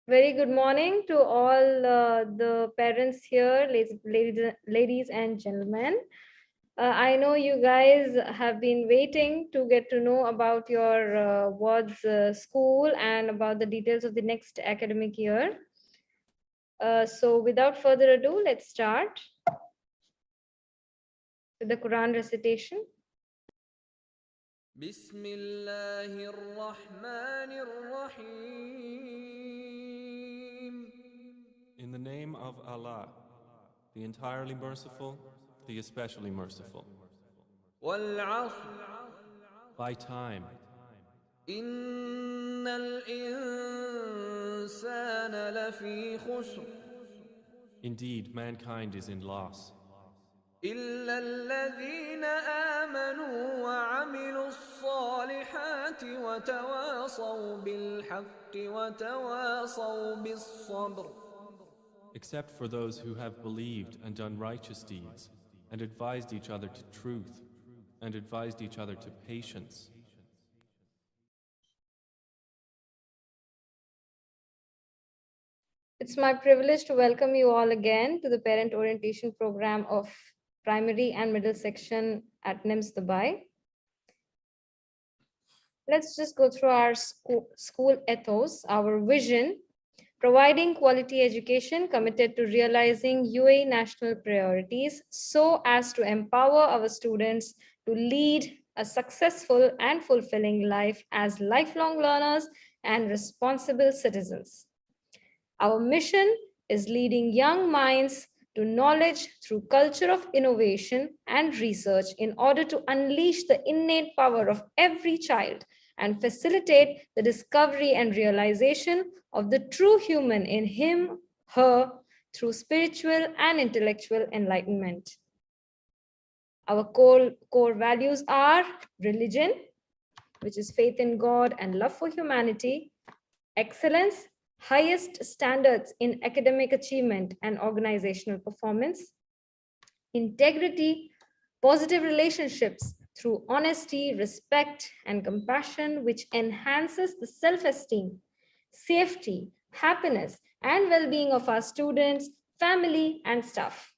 Very good morning to all the parents here, ladies and gentlemen. I know you guys have been waiting to get to know about your ward's school and about the details of the next academic year. So without further ado, let's start with the Quran recitation. In the name of Allah, the entirely merciful, the especially merciful. By time. Indeed, mankind is in loss. إلا الذين آمنوا وعملوا الصالحات وتواصوا بالحق وتواصوا بالصبر. Except for those who have believed and done righteous deeds, and advised each other to truth, and advised each other to patience. It's my privilege to welcome you all again to the Parent Orientation Program of Primary and Middle Section at NIMS Dubai. Let's just go through our school ethos, our vision, providing quality education committed to realizing UAE national priorities so as to empower our students to lead a successful and fulfilling life as lifelong learners and responsible citizens. Our mission is leading young minds to knowledge through culture of innovation and research in order to unleash the innate power of every child and facilitate the discovery and realization of the true human in him, her, through spiritual and intellectual enlightenment. Our core values are religion, which is faith in God and love for humanity, excellence, highest standards in academic achievement and organizational performance, integrity, positive relationships through honesty, respect, and compassion, which enhances the self-esteem, safety, happiness, and well-being of our students, family, and staff.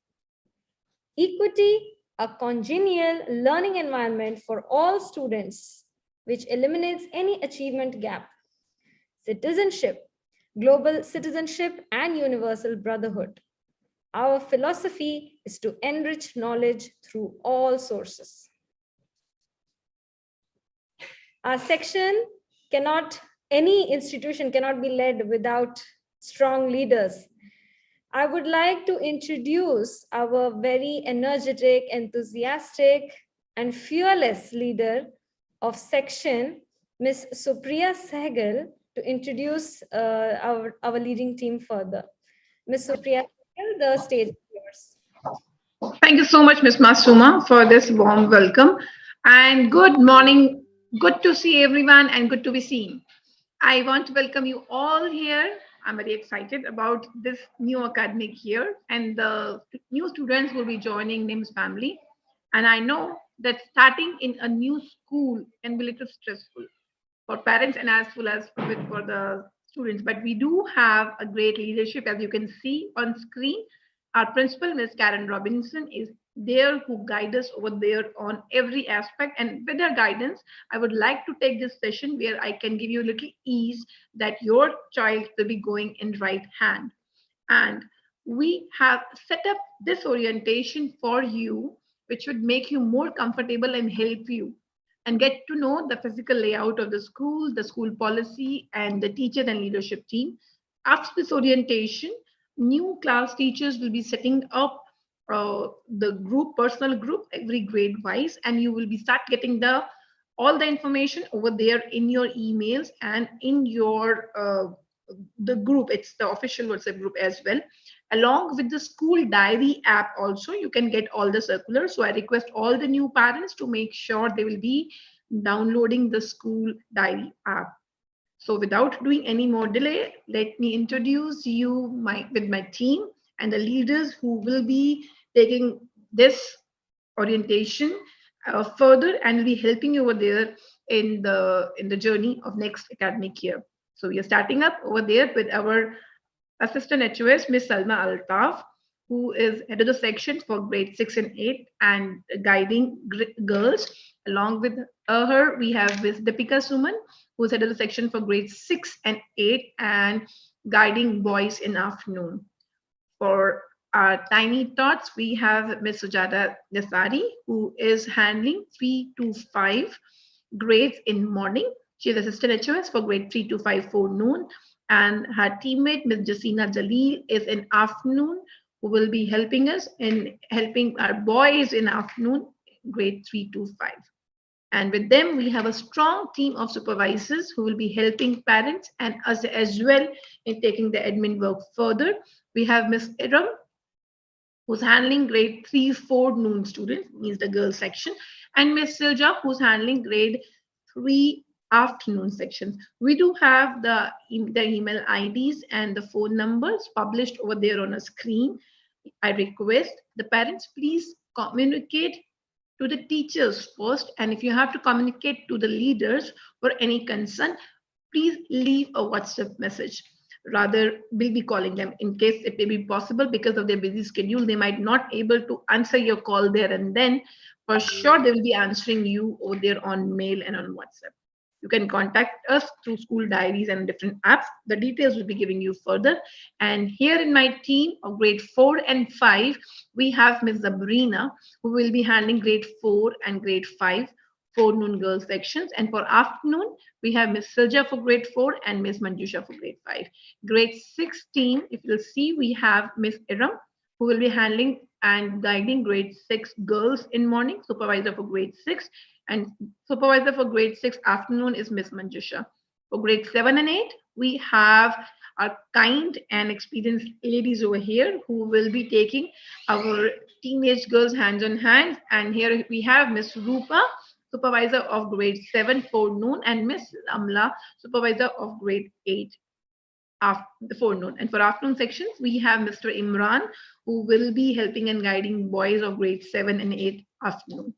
Equity, a congenial learning environment for all students, which eliminates any achievement gap. Citizenship, global citizenship, and universal brotherhood. Our philosophy is to enrich knowledge through all sources. Our section any institution cannot be led without strong leaders. I would like to introduce our very energetic, enthusiastic, and fearless leader of section, Ms. Supriya Sehgal, to introduce our leading team further. Ms. Supriya Sehgal, the stage is yours. Thank you so much, Ms. Masuma, for this warm welcome. And good morning. Good to see everyone and good to be seen. I want to welcome you all here. I'm very excited about this new academic year, and the new students will be joining NIMS family. And I know that starting in a new school can be a little stressful for parents and as well as for the students, but we do have a great leadership. As you can see on screen, our principal, Ms. Karen Robinson, is there who guide us over there on every aspect. And with her guidance, I would like to take this session where I can give you a little ease that your child will be going in right hand. And we have set up this orientation for you, which would make you more comfortable and help you and get to know the physical layout of the school policy, and the teacher and leadership team. After this orientation, new class teachers will be setting up the group, personal group, every grade wise, and you will be start getting the all the information over there in your emails and in your the group. It's the official WhatsApp group as well. Along with the school diary app also, you can get all the circulars. So I request all the new parents to make sure they will be downloading the school diary app. So without doing any more delay, let me introduce you with my team and the leaders who will be taking this orientation further and will be helping you over there in the journey of next academic year. So we are starting up over there with our assistant HOS, Ms. Salma Altaf, who is head of the section for grade 6 and 8 and guiding girls. Along with her, we have Ms. Deepika Suman, who is head of the section for grade 6 and 8 and guiding boys in afternoon. For our tiny tots, we have Ms. Sujata Desari, who is handling 3 to 5 grades in morning. She is assistant HOS for grade 3 to 5 forenoon. And her teammate, Ms. Jasina Jalil, is in afternoon, who will be helping us in helping our boys in afternoon, grade 3 to 5. And with them, we have a strong team of supervisors who will be helping parents and us as well in taking the admin work further. We have Ms. Iram, who's handling grade 3 forenoon students, means the girls section, and Ms. Silja, who's handling grade 3 afternoon sections. We do have the email IDs and the phone numbers published over there on a screen. I request the parents, please communicate to the teachers first, and if you have to communicate to the leaders for any concern, please leave a WhatsApp message. Rather, we'll be calling them in case it may be possible because of their busy schedule. They might not able to answer your call there and then. For sure, they will be answering you over there on mail and on WhatsApp. You can contact us through school diaries and different apps. The details will be giving you further. And here in my team of grade 4 and 5, we have Ms. Sabrina, who will be handling grade 4 and grade 5 forenoon girls sections. And for afternoon, we have Ms. Silja for grade 4 and Ms. Manjusha for grade 5. Grade 16, if you'll see, we have Ms. Iram, who will be handling and guiding grade 6 girls in morning, supervisor for grade 6. And supervisor for grade 6 afternoon is Ms. Manjusha. For grade 7 and 8, we have our kind and experienced ladies over here who will be taking our teenage girls hands on hands. And here we have Ms. Rupa, supervisor of grade 7 forenoon, and Ms. Amla, supervisor of grade 8 after the forenoon. And for afternoon sections, we have Mr. Imran, who will be helping and guiding boys of grade 7 and 8 afternoon.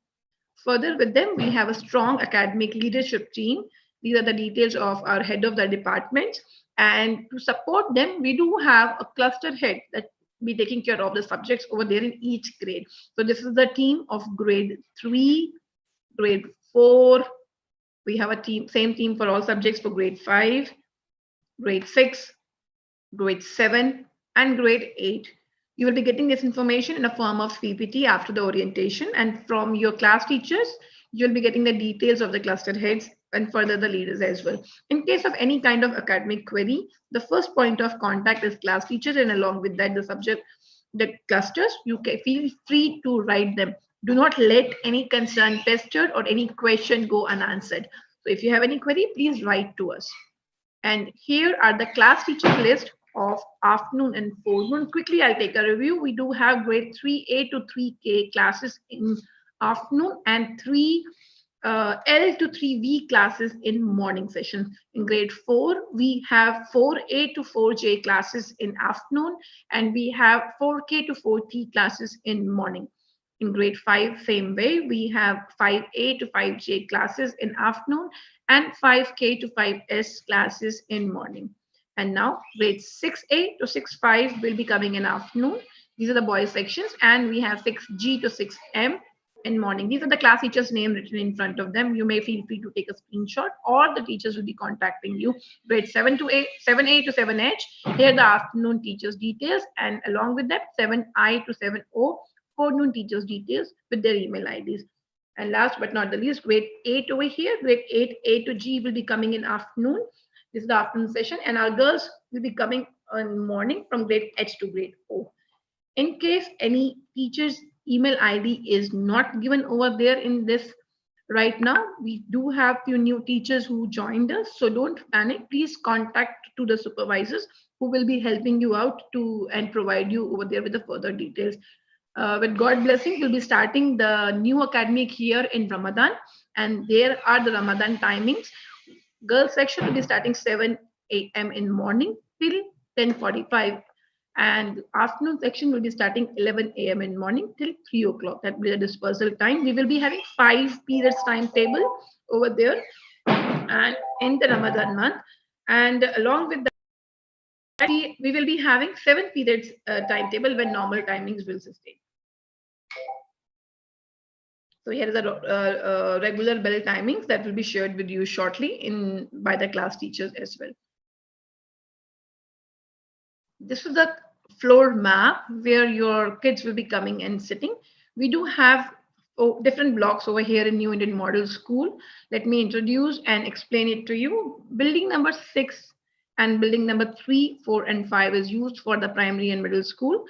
Further with them, we have a strong academic leadership team. These are the details of our head of the department. And to support them, we do have a cluster head that be taking care of the subjects over there in each grade. So this is the team of grade 3, grade 4. We have a same team for all subjects for grade 5, grade 6, grade 7, and grade 8. You will be getting this information in a form of PPT after the orientation, and from your class teachers, you'll be getting the details of the cluster heads and further the leaders as well. In case of any kind of academic query, the first point of contact is class teachers, and along with that, the subject, the clusters, you can feel free to write them. Do not let any concern pestered or any question go unanswered. So if you have any query, please write to us. And here are the class teacher list of afternoon and forenoon. Quickly, I'll take a review. We do have grade 3A to 3K classes in afternoon and 3L to 3V classes in morning sessions. In grade 4, we have 4A to 4J classes in afternoon, and we have 4K to 4T classes in morning. In grade 5, same way, we have 5A to 5J classes in afternoon and 5K to 5S classes in morning. And now grades 6A to 6-5 will be coming in afternoon. These are the boys sections, and we have 6G to 6M in morning. These are the class teachers' name written in front of them. You may feel free to take a screenshot, or the teachers will be contacting you. Grade 7 to 8, 7A to 7H. Here the afternoon teachers' details, and along with that 7I to 7O forenoon teachers' details with their email IDs. And last but not the least, grade 8 over here, grade 8A to G will be coming in afternoon. This is the afternoon session, and our girls will be coming in morning from grade H to grade O. In case any teacher's email ID is not given over there in this right now, we do have few new teachers who joined us, so don't panic. Please contact to the supervisors who will be helping you out to and provide you over there with the further details. With God blessing, we'll be starting the new academic year in Ramadan, and there are the Ramadan timings. Girls section will be starting 7 a.m. in morning till 10:45. And afternoon section will be starting 11 a.m. in morning till 3 o'clock. That will be the dispersal time. We will be having 5 periods timetable over there and in the Ramadan month. And along with that, we will be having 7 periods timetable when normal timings will sustain. So here is a regular bell timings that will be shared with you shortly by the class teachers as well. This is the floor map where your kids will be coming and sitting. We do have different blocks over here in New Indian Model School. Let me introduce and explain it to you. Building number 6 and building number 3, 4, and 5 is used for the primary and middle school.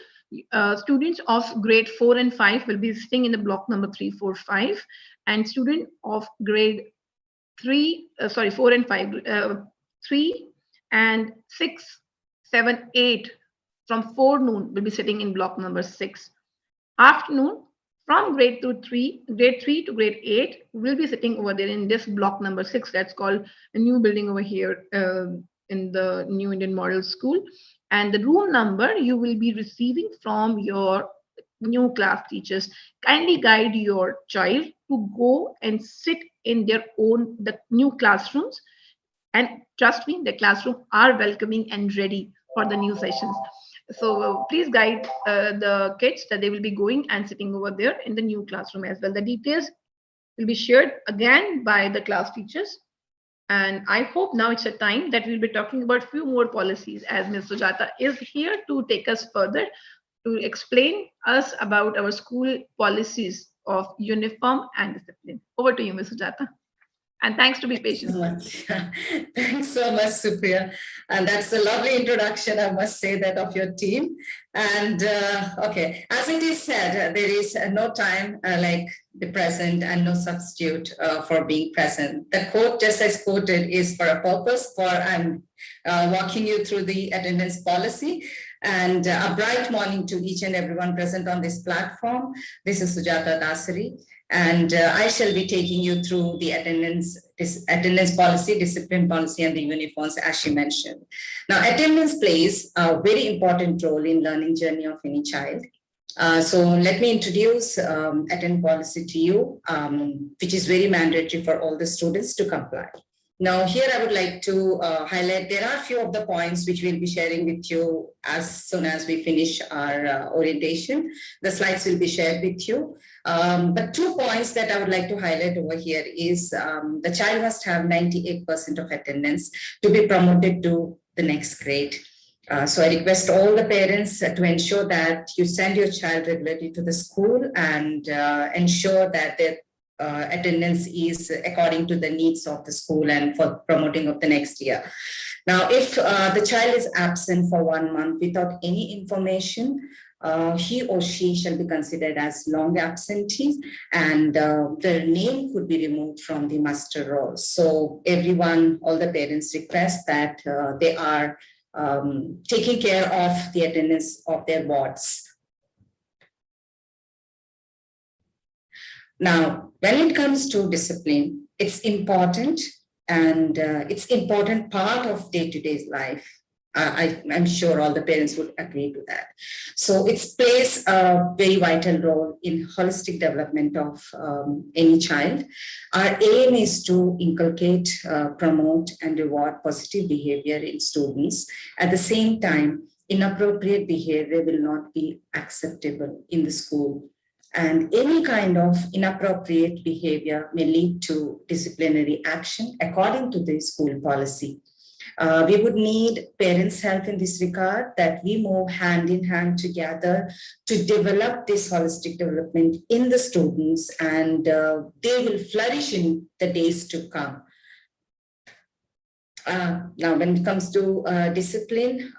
Students of grade 4 and 5 will be sitting in the block number 3, 4, 5, and student of grade 4 and 5, 3 and 6, 7, 8 from forenoon will be sitting in block number 6. Afternoon from grade 3 to grade 8 will be sitting over there in this block number 6. That's called a new building over here in the New Indian Model School. And the room number you will be receiving from your new class teachers. Kindly guide your child to go and sit in the new classrooms. And trust me, the classroom are welcoming and ready for the new sessions. So please guide the kids that they will be going and sitting over there in the new classroom as well. The details will be shared again by the class teachers. And I hope now it's a time that we'll be talking about a few more policies, as Ms. Sujata is here to take us further to explain us about our school policies of uniform and discipline. Over to you, Ms. Sujata. And thanks to be patient. Thanks so much, Supriya. And that's a lovely introduction, I must say, that of your team. And okay, as it is said, there is no time like the present and no substitute for being present. The quote just as quoted is for a purpose, for I'm walking you through the attendance policy. And a bright morning to each and everyone present on this platform. This is Sujata Dasari. And I shall be taking you through the attendance policy, discipline policy, and the uniforms, as she mentioned. Now, attendance plays a very important role in learning journey of any child. So let me introduce attendance policy to you, which is very mandatory for all the students to comply. Now, here I would like to highlight, there are a few of the points which we'll be sharing with you as soon as we finish our orientation. The slides will be shared with you. But 2 points that I would like to highlight over here is the child must have 98% of attendance to be promoted to the next grade. So I request all the parents to ensure that you send your child regularly to the school and ensure that their attendance is according to the needs of the school and for promoting of the next year. Now, if the child is absent for 1 month without any information, he or she shall be considered as long absentee, and their name could be removed from the muster roll. So everyone, all the parents request that they are taking care of the attendance of their wards. Now, when it comes to discipline, it's important and it's important part of day-to-day life. I'm sure all the parents would agree to that. So it plays a very vital role in holistic development of any child. Our aim is to inculcate, promote, and reward positive behavior in students. At the same time, inappropriate behavior will not be acceptable in the school. And any kind of inappropriate behavior may lead to disciplinary action according to the school policy. We would need parents' help in this regard, that we move hand in hand together to develop this holistic development in the students, and they will flourish in the days to come. Now, when it comes to discipline,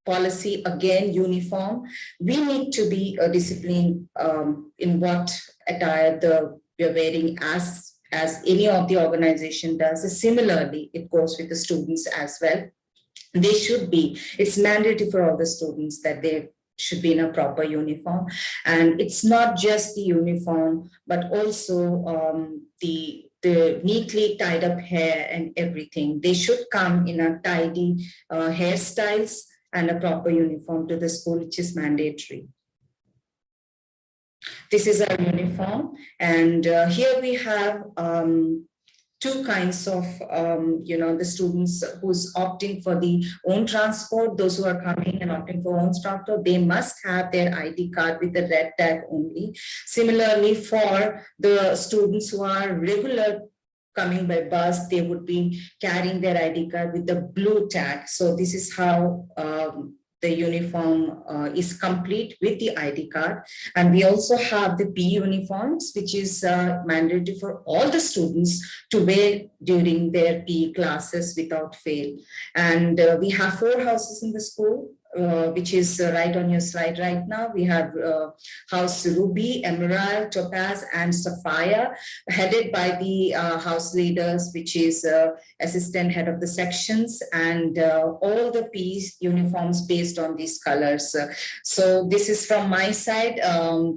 policy, again, uniform, we need to be disciplined in what attire we're wearing as any of the organization does. Similarly, it goes with the students as well. They should be, it's mandatory for all the students that they should be in a proper uniform. And it's not just the uniform, but also the neatly tied up hair and everything. They should come in a tidy hairstyles and a proper uniform to the school, which is mandatory. This is our uniform, and here we have two kinds of, the students who's opting for the own transport. Those who are coming and opting for own transport, they must have their ID card with the red tag only. Similarly, for the students who are regular coming by bus, they would be carrying their ID card with the blue tag. So this is how the uniform is complete with the ID card. And we also have the PE uniforms, which is mandatory for all the students to wear during their PE classes without fail. And we have 4 houses in the school, which is right on your slide right now. We have House Ruby, Emerald, Topaz, and Sapphire, headed by the house leaders, which is assistant head of the sections, and all the PE uniforms based on these colors. So this is from my side.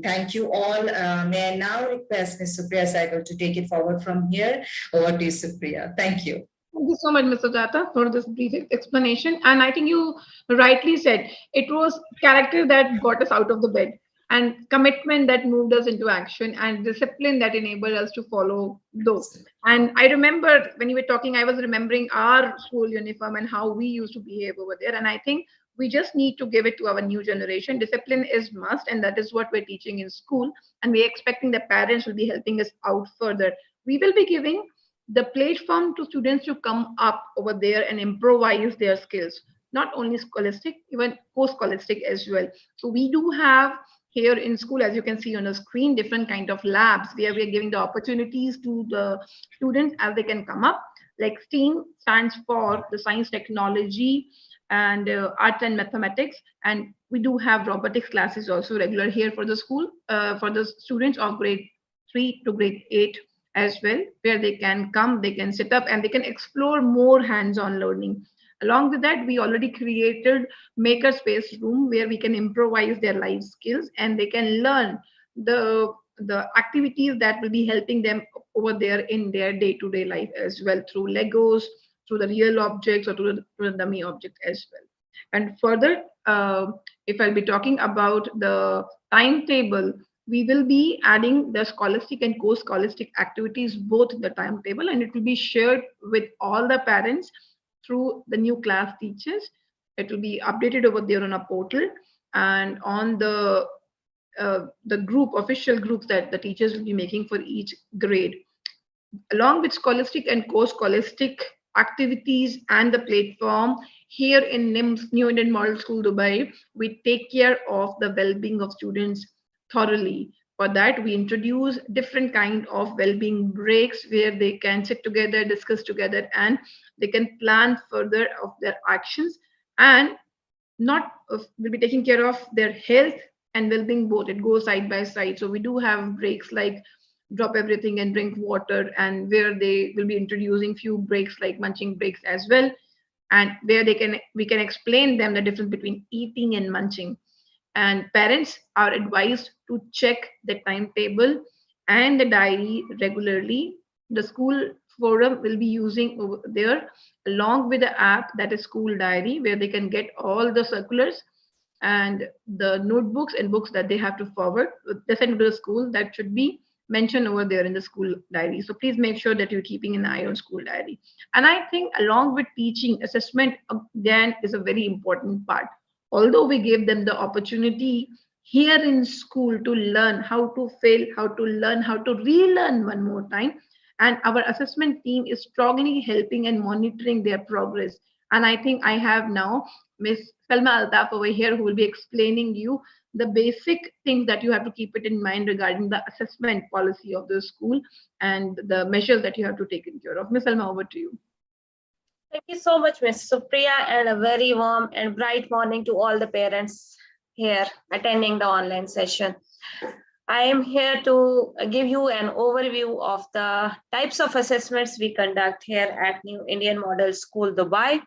Thank you all. May I now request Ms. Supriya Saigal to take it forward from here. Over to you, Supriya. Thank you. Thank you so much, Mr. Jata, for this brief explanation. And I think you rightly said it was character that got us out of the bed, and commitment that moved us into action, and discipline that enabled us to follow those. And I remember when you were talking, I was remembering our school uniform and how we used to behave over there. And I think we just need to give it to our new generation. Discipline is must, and that is what we're teaching in school. And we're expecting the parents will be helping us out further. We will be giving the platform to students to come up over there and improvise their skills, not only scholastic, even post-scholastic as well. So we do have here in school, as you can see on the screen, different kind of labs where we are giving the opportunities to the students as they can come up. Like STEAM stands for the science, technology, and art and mathematics. And we do have robotics classes also regular here for the school, for the students of grade 3 to grade 8 as well, where they can come, they can sit up, and they can explore more hands-on learning. Along with that, we already created makerspace room where we can improvise their life skills, and they can learn the activities that will be helping them over there in their day-to-day life as well, through Legos, through the real objects, or through the dummy object as well. And further, if I'll be talking about the timetable, we will be adding the scholastic and co-scholastic activities both in the timetable, and it will be shared with all the parents through the new class teachers. It will be updated over there on a portal and on the group, official groups that the teachers will be making for each grade. Along with scholastic and co-scholastic activities and the platform, here in NIMS, New Indian Model School, Dubai, we take care of the well-being of students thoroughly. For that, we introduce different kind of well-being breaks where they can sit together, discuss together, and they can plan further of their actions, and not will be taking care of their health and well-being both. It goes side by side. So we do have breaks like drop everything and drink water, and where they will be introducing few breaks like munching breaks as well, and where we can explain them the difference between eating and munching. And parents are advised to check the timetable and the diary regularly. The school forum will be using over there along with the app that is School Diary, where they can get all the circulars and the notebooks and books that they have to forward, they send to the school, that should be mentioned over there in the School Diary. So please make sure that you're keeping an eye on School Diary. And I think along with teaching, assessment again is a very important part. Although we gave them the opportunity here in school to learn how to fail, how to learn, how to relearn one more time, and our assessment team is strongly helping and monitoring their progress. And I think I have now Miss Salma Altaf over here who will be explaining you the basic things that you have to keep it in mind regarding the assessment policy of the school and the measures that you have to take care of. Miss Salma, over to you. Thank you so much, Ms. Supriya, and a very warm and bright morning to all the parents here attending the online session. I am here to give you an overview of the types of assessments we conduct here at New Indian Model School, Dubai.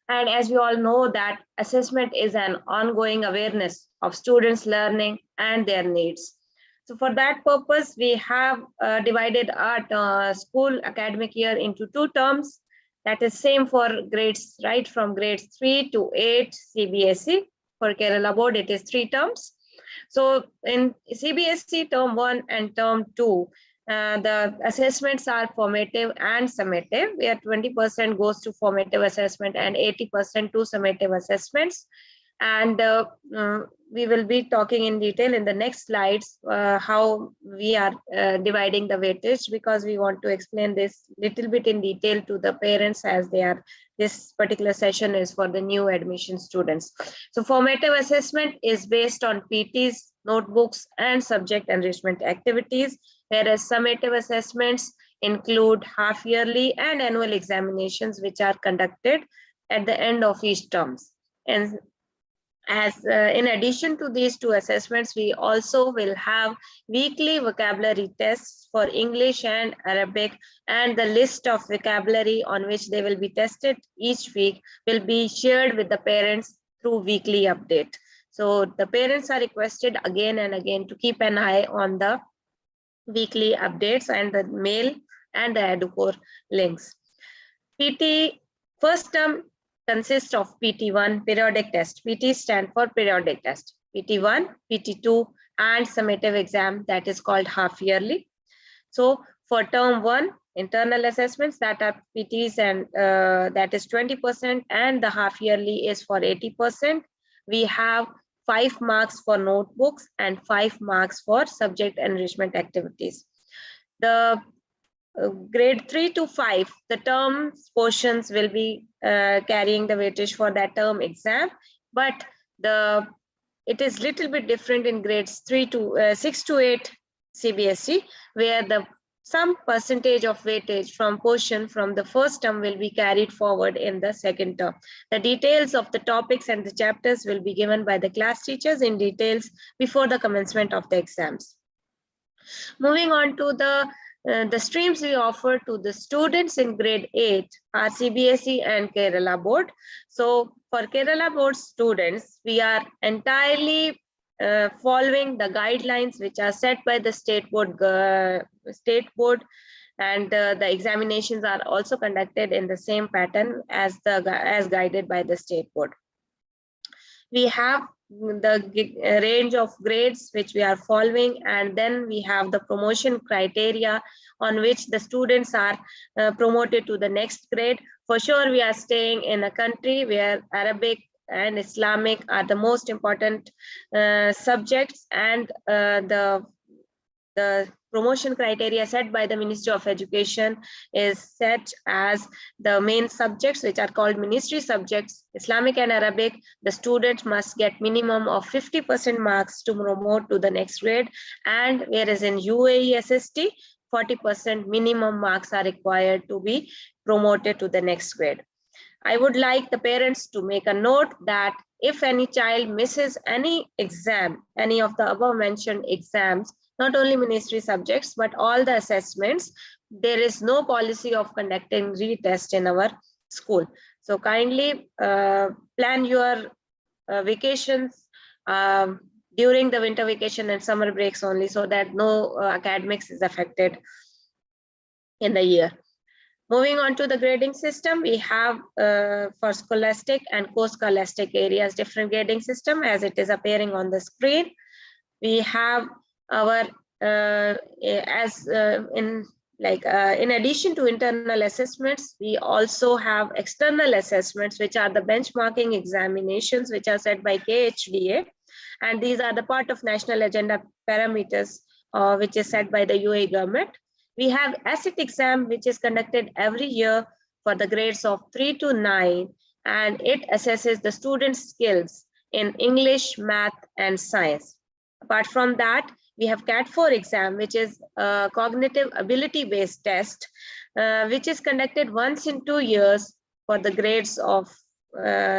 And as we all know that assessment is an ongoing awareness of students' learning and their needs. So for that purpose, we have divided our school academic year into 2 terms. That is same for grades, right from grades 3 to 8 CBSE. For Kerala board, it is 3 terms. So in CBSE term 1 and term 2, the assessments are formative and summative, where 20% goes to formative assessment and 80% to summative assessments. And we will be talking in detail in the next slides how we are dividing the weightage, because we want to explain this little bit in detail to the parents, as this particular session is for the new admission students. So formative assessment is based on PTs, notebooks, and subject enrichment activities, whereas summative assessments include half-yearly and annual examinations, which are conducted at the end of each terms. And as in addition to these 2 assessments, we also will have weekly vocabulary tests for English and Arabic, and the list of vocabulary on which they will be tested each week will be shared with the parents through weekly update. So the parents are requested again and again to keep an eye on the weekly updates and the mail and the EduCore links. PT first term consists of PT1 periodic test. PT stand for periodic test. PT1, PT2, and summative exam that is called half yearly. So for term 1, internal assessments that are PTs and that is 20%, and the half yearly is for 80%. We have 5 marks for notebooks and 5 marks for subject enrichment activities. The grade 3 to 5, the terms portions will be carrying the weightage for that term exam, but it is little bit different in grades 6 to 8 CBSE, where some percentage of weightage from portion from the first term will be carried forward in the second term. The details of the topics and the chapters will be given by the class teachers in details before the commencement of the exams. Moving on to the streams we offer to the students in grade 8 are CBSE and Kerala board. So for Kerala board students, we are entirely following the guidelines which are set by the state board, and the examinations are also conducted in the same pattern as guided by the state board. We have the range of grades which we are following, and then we have the promotion criteria on which the students are promoted to the next grade. For sure, we are staying in a country where Arabic and Islamic are the most important subjects, and the promotion criteria set by the Ministry of Education is set as the main subjects, which are called ministry subjects, Islamic and Arabic. The student must get minimum of 50% marks to promote to the next grade, and whereas in UAE SST, 40% minimum marks are required to be promoted to the next grade. I would like the parents to make a note that if any child misses any exam, any of the above mentioned exams, not only ministry subjects, but all the assessments, there is no policy of conducting retest in our school. So kindly plan your vacations during the winter vacation and summer breaks only, so that no academics is affected in the year. Moving on to the grading system, we have for scholastic and co-scholastic areas, different grading system as it is appearing on the screen. We have our, in addition to internal assessments, we also have external assessments, which are the benchmarking examinations, which are set by KHDA. And these are the part of national agenda parameters, which is set by the UAE government. We have ACIT exam, which is conducted every year for the grades of 3 to 9, and it assesses the students' skills in English, math, and science. Apart from that, we have CAT4 exam, which is a cognitive ability-based test, which is conducted once in 2 years for the grades of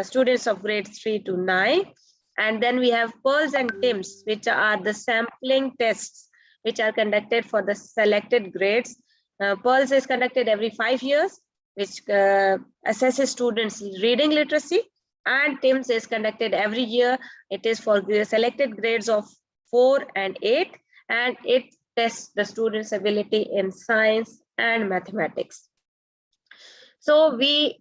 students of grades 3 to 9. And then we have PEARLS and TIMSS, which are the sampling tests which are conducted for the selected grades. PEARLS is conducted every 5 years, which assesses students' reading literacy, and TIMSS is conducted every year. It is for the selected grades of 4 and 8, and it tests the students' ability in science and mathematics. So we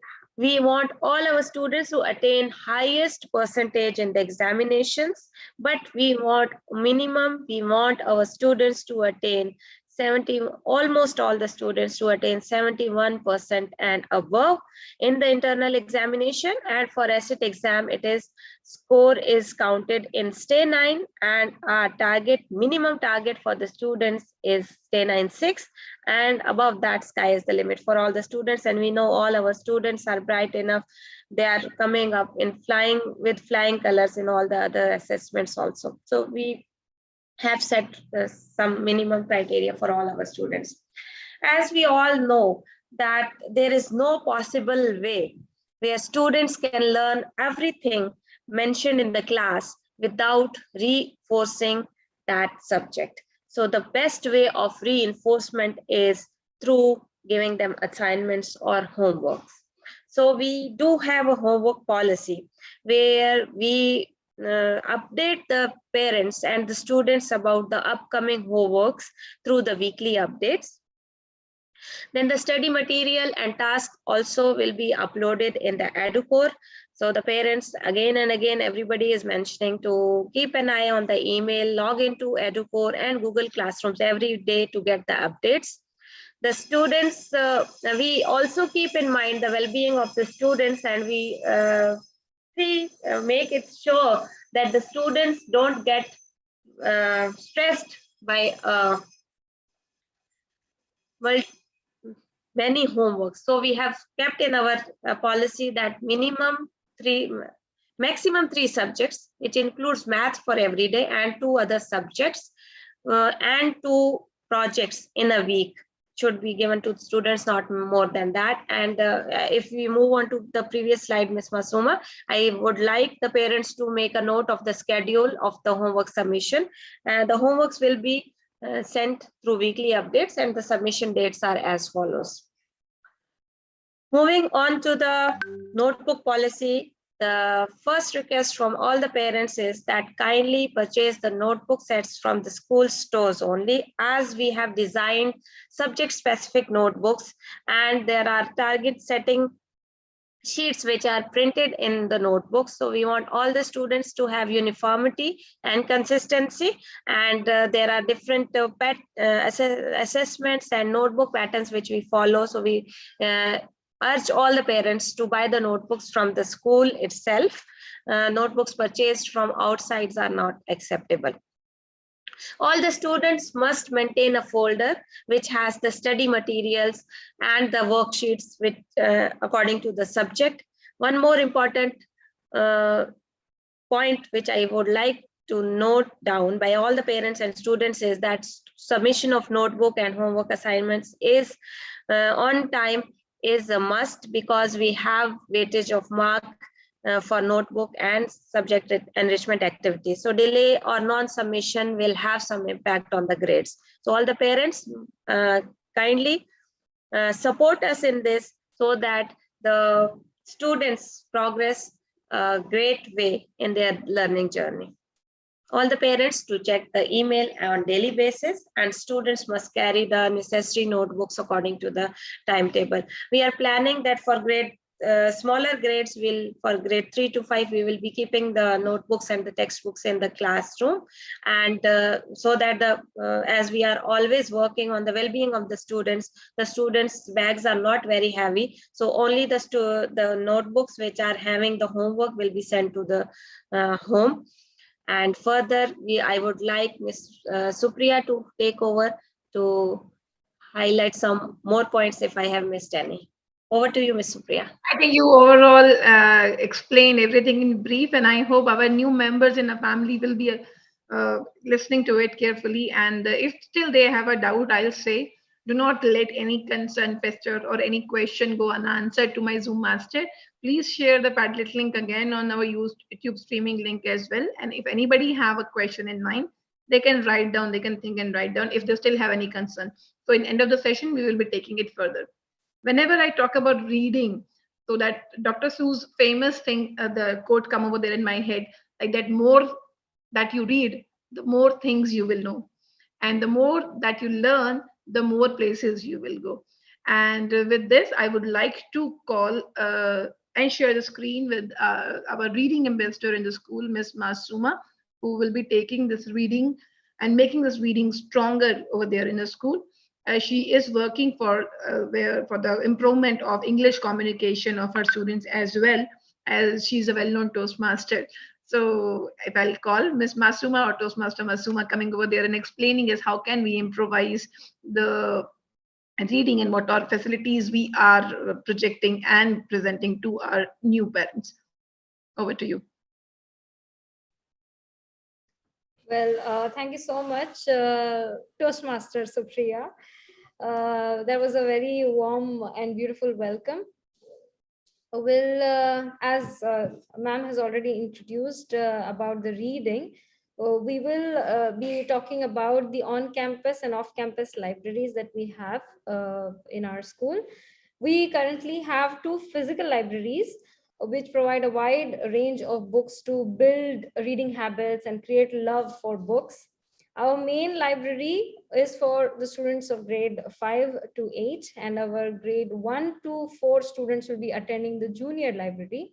want all our students to attain highest percentage in the examinations, but we want our students to attain 70, almost all the students to attain 71% and above in the internal examination. And for ACIT exam, it is score is counted in stay 9, and our minimum target for the students is stay 9-6, and above that sky is the limit for all the students. And we know all our students are bright enough. They are coming up in flying colors in all the other assessments also. So we have set some minimum criteria for all our students. As we all know that there is no possible way where students can learn everything mentioned in the class without reinforcing that subject. So the best way of reinforcement is through giving them assignments or homeworks. So we do have a homework policy where we update the parents and the students about the upcoming homeworks through the weekly updates. Then the study material and task also will be uploaded in the EduCore. So the parents, again and again, everybody is mentioning to keep an eye on the email, log into EduCore and Google Classrooms every day to get the updates. The students, we also keep in mind the well-being of the students, and we make it sure that the students don't get stressed by many homeworks. So we have kept in our policy that maximum three subjects, which includes math for every day and 2 other subjects, and 2 projects in a week should be given to students, not more than that. And if we move on to the previous slide, Ms. Masuma, I would like the parents to make a note of the schedule of the homework submission. The homeworks will be sent through weekly updates, and the submission dates are as follows. Moving on to the notebook policy, the first request from all the parents is that kindly purchase the notebook sets from the school stores only, as we have designed subject-specific notebooks, and there are target setting sheets which are printed in the notebooks. So we want all the students to have uniformity and consistency, and there are different assessments and notebook patterns which we follow. So we urge all the parents to buy the notebooks from the school itself. Notebooks purchased from outsides are not acceptable. All the students must maintain a folder which has the study materials and the worksheets which, according to the subject. One more important point which I would like to note down by all the parents and students is that submission of notebook and homework assignments is on time is a must, because we have weightage of mark for notebook and subject enrichment activities. So delay or non-submission will have some impact on the grades. So all the parents kindly support us in this so that the students progress a great way in their learning journey. all the parents to check the email on daily basis, and students must carry the necessary notebooks according to the timetable. We are planning that for smaller grades, for grade 3 to 5, we will be keeping the notebooks and the textbooks in the classroom, and so that as we are always working on the well-being of the students' bags are not very heavy, so only the notebooks which are having the homework will be sent to the home. And further, I would like Ms. Supriya to take over to highlight some more points if I have missed any. Over to you, Ms. Supriya. I think you overall explained everything in brief, and I hope our new members in the family will be listening to it carefully. And if still they have a doubt, I'll say, do not let any concern fester or any question go unanswered to my Zoom master. Please share the Padlet link again on our YouTube streaming link as well. And if anybody have a question in mind, they can write down, they can think and write down if they still have any concern. So in end of the session, we will be taking it further. Whenever I talk about reading, so that Dr. Seuss famous thing, the quote come over there in my head, like that more that you read, the more things you will know. And the more that you learn, the more places you will go. And with this, I would like to call and share the screen with our reading ambassador in the school, Miss Masuma, who will be taking this reading and making this reading stronger over there in the school. She is working for the improvement of English communication of her students, as well as she's a well-known Toastmaster. So if I'll call Miss Masuma or Toastmaster Masuma coming over there and explaining us how can we improvise the reading and what are facilities we are projecting and presenting to our new parents. Over to you. Well, thank you so much, Toastmaster Supriya. That was a very warm and beautiful welcome. As ma'am has already introduced about the reading, we will be talking about the on-campus and off-campus libraries that we have in our school. We currently have 2 physical libraries which provide a wide range of books to build reading habits and create love for books. Our main library is for the students of grade 5 to 8, and our grade 1 to 4 students will be attending the junior library,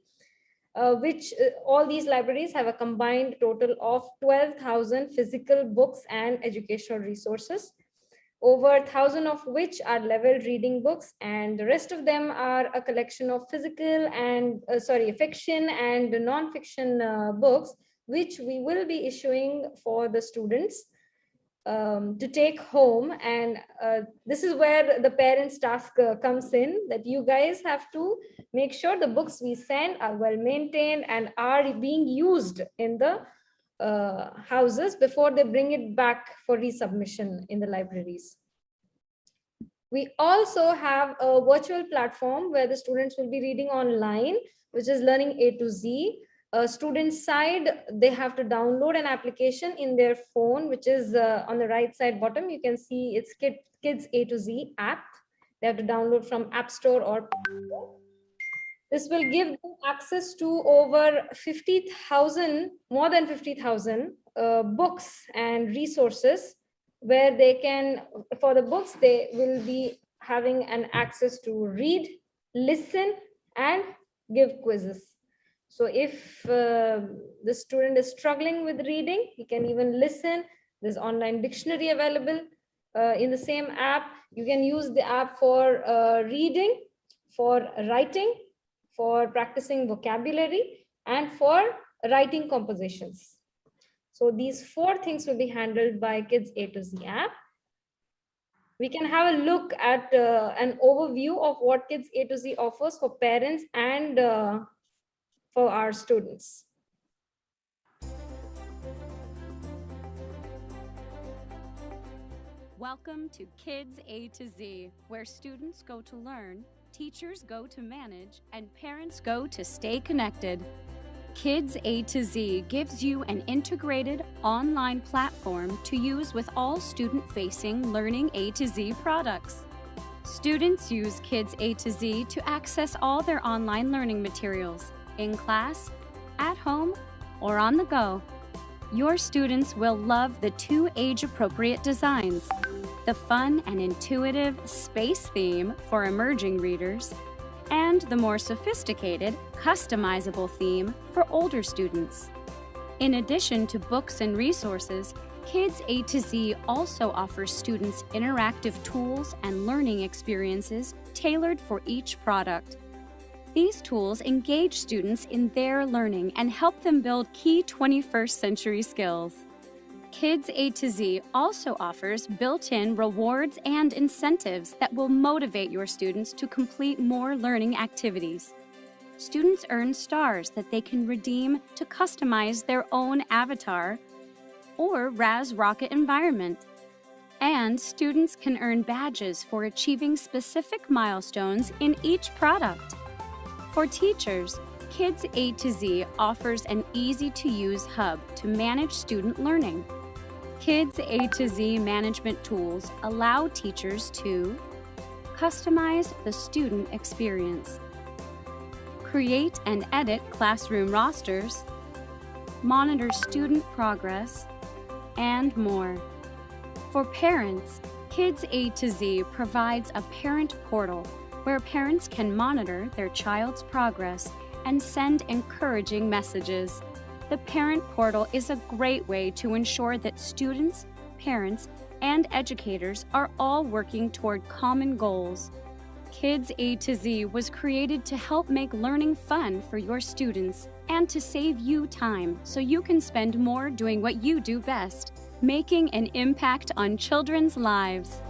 which all these libraries have a combined total of 12,000 physical books and educational resources, over 1,000 of which are level reading books, and the rest of them are a collection of physical and fiction and non-fiction books, which we will be issuing for the students to take home. And this is where the parents' task comes in, that you guys have to make sure the books we send are well maintained and are being used in the houses before they bring it back for resubmission in the libraries. We also have a virtual platform where the students will be reading online, which is Learning A to Z. Student side, they have to download an application in their phone, which is on the right side bottom. You can see it's Kids A to Z app. They have to download from App Store or this will give them access to over 50,000, more than 50,000 books and resources, where they can, for the books, they will be having an access to read, listen, and give quizzes. So if the student is struggling with reading, he can even listen. There's online dictionary available in the same app. You can use the app for reading, for writing, for practicing vocabulary, and for writing compositions. So these 4 things will be handled by Kids A to Z app. We can have a look at an overview of what Kids A to Z offers for parents and for our students. Welcome to Kids A to Z, where students go to learn, teachers go to manage, and parents go to stay connected. Kids A to Z gives you an integrated online platform to use with all student-facing Learning A to Z products. Students use Kids A to Z to access all their online learning materials, in class, at home, or on the go. Your students will love the 2 age-appropriate designs, the fun and intuitive space theme for emerging readers, and the more sophisticated, customizable theme for older students. In addition to books and resources, Kids A to Z also offers students interactive tools and learning experiences tailored for each product. These tools engage students in their learning and help them build key 21st century skills. Kids A to Z also offers built-in rewards and incentives that will motivate your students to complete more learning activities. Students earn stars that they can redeem to customize their own avatar or Raz Rocket environment. And students can earn badges for achieving specific milestones in each product. For teachers, Kids A to Z offers an easy-to-use hub to manage student learning. Kids A to Z management tools allow teachers to customize the student experience, create and edit classroom rosters, monitor student progress, and more. For parents, Kids A to Z provides a parent portal where parents can monitor their child's progress and send encouraging messages. The parent portal is a great way to ensure that students, parents, and educators are all working toward common goals. Kids A to Z was created to help make learning fun for your students and to save you time so you can spend more doing what you do best, making an impact on children's lives.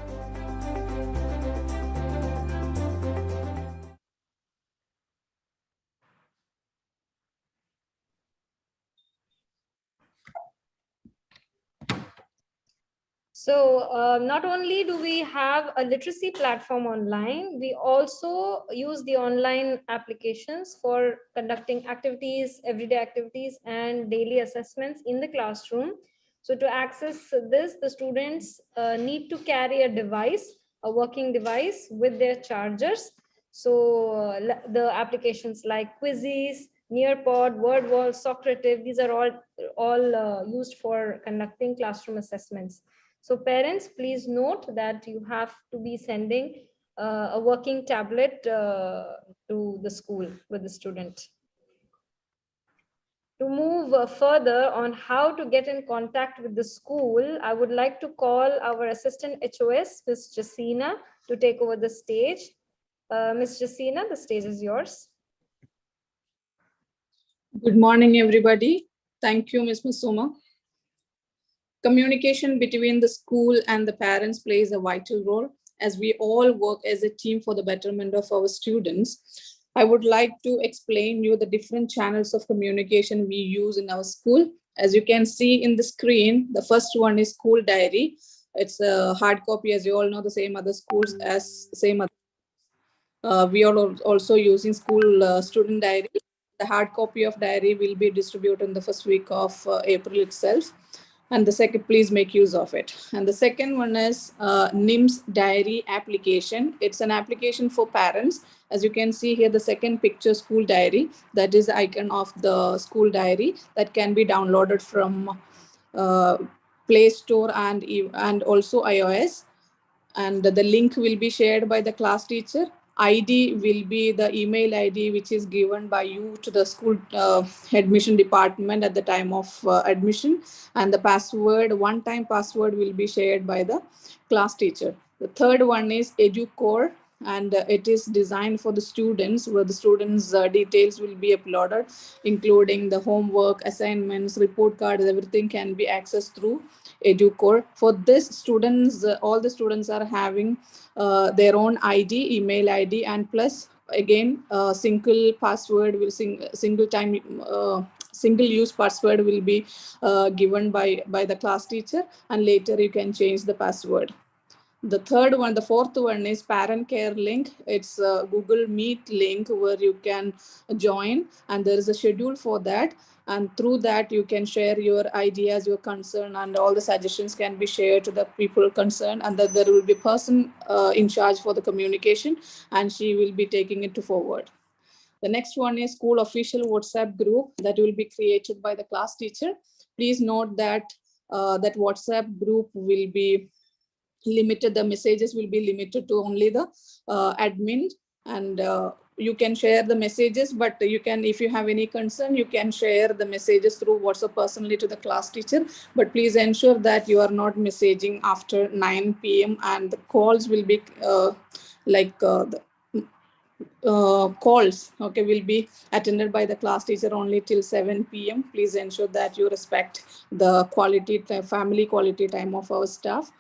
So not only do we have a literacy platform online, we also use the online applications for conducting activities, everyday activities, and daily assessments in the classroom. So to access this, the students need to carry a device, a working device with their chargers. So the applications like Quizzes, Nearpod, WordWall, Socrative, these are all used for conducting classroom assessments. So parents, please note that you have to be sending a working tablet to the school with the student. To move further on how to get in contact with the school, I would like to call our assistant HOS, Ms. Jacina, to take over the stage. Ms. Jacina, the stage is yours. Good morning, everybody. Thank you, Ms. Masuma. Communication between the school and the parents plays a vital role as we all work as a team for the betterment of our students. I would like to explain you the different channels of communication we use in our school. As you can see in the screen, the first one is school diary. It's a hard copy, as you all know, the same other schools as same other. We are also using school student diary. The hard copy of diary will be distributed in the first week of April itself. And the second, please make use of it. And the second one is NIMS diary application. It's an application for parents. As you can see here, the second picture, school diary, that is the icon of the school diary that can be downloaded from Play Store and also iOS. And the link will be shared by the class teacher. ID will be the email ID which is given by you to the school admission department at the time of admission, and the password, one-time password, will be shared by the class teacher. The third one is EduCore, and it is designed for the students, where the students' details will be uploaded, including the homework, assignments, report cards, everything can be accessed through EduCore. For this, students, all the students are having their own ID, email ID, and plus again single password will single use password will be given by the class teacher, and later you can change the password. The third one, the fourth one is parent care link. It's a Google Meet link where you can join, and there is a schedule for that. And through that, you can share your ideas, your concern, and all the suggestions can be shared to the people concerned. And that there will be a person in charge for the communication, and she will be taking it forward. The next one is school official WhatsApp group that will be created by the class teacher. Please note that that WhatsApp group will be limited, the messages will be limited to only the admin, and you can share the messages, but you can, if you have any concern, you can share the messages through WhatsApp personally to the class teacher, but please ensure that you are not messaging after 9 p.m. and the calls will be calls, okay, will be attended by the class teacher only till 7 p.m. Please ensure that you respect the family quality time of our staff.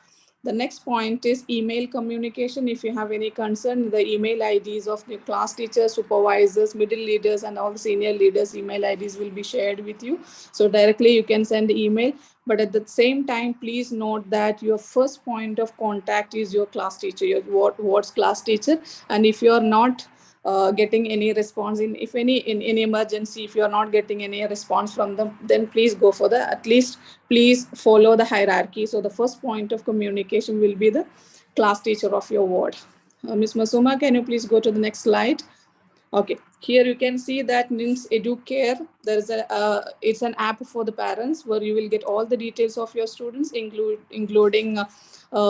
The next point is email communication. If you have any concern, the email IDs of the class teachers, supervisors, middle leaders, and all the senior leaders' email IDs will be shared with you. So directly you can send email. But at the same time, please note that your first point of contact is your class teacher, your ward's class teacher. And if you are not getting any response in any emergency, if you are not getting any response from them, then please go for at least please follow the hierarchy. So the first point of communication will be the class teacher of your ward. Ms. Masuma, can you please go to the next slide? Okay, here you can see that NIMS EduCare. There is it's an app for the parents where you will get all the details of your students, including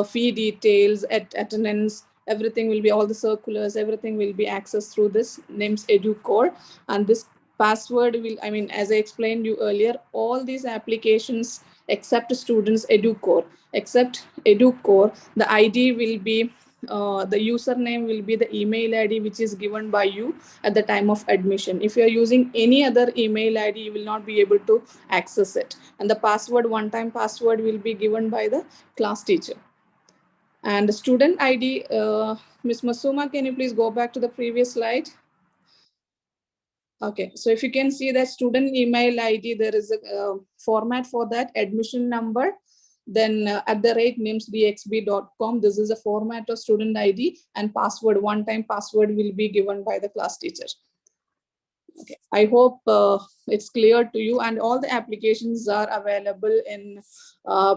fee details, attendance, everything will be, all the circulars, everything will be accessed through this NIMS EduCore. And this password will, as I explained you earlier, all these applications except students EduCore, the ID will be, the username will be the email ID which is given by you at the time of admission. If you are using any other email ID, you will not be able to access it. And the password, one-time password, will be given by the class teacher. And the student ID, Ms. Masuma, can you please go back to the previous slide? Okay, so if you can see that student email ID, there is a format for that, admission number, then @nimsdxb.com. This is a format of student ID, and password, one-time password, will be given by the class teacher. Okay, I hope it's clear to you, and all the applications are available in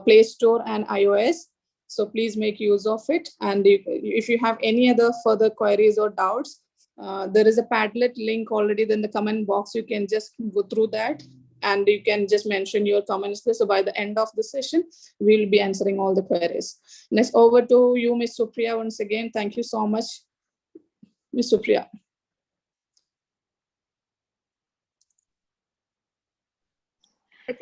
Play Store and iOS. So please make use of it. And if you have any other further queries or doubts, there is a Padlet link already in the comment box. You can just go through that and you can just mention your comments there. So by the end of the session, we'll be answering all the queries. Next, over to you, Ms. Supriya, once again. Thank you so much, Ms. Supriya.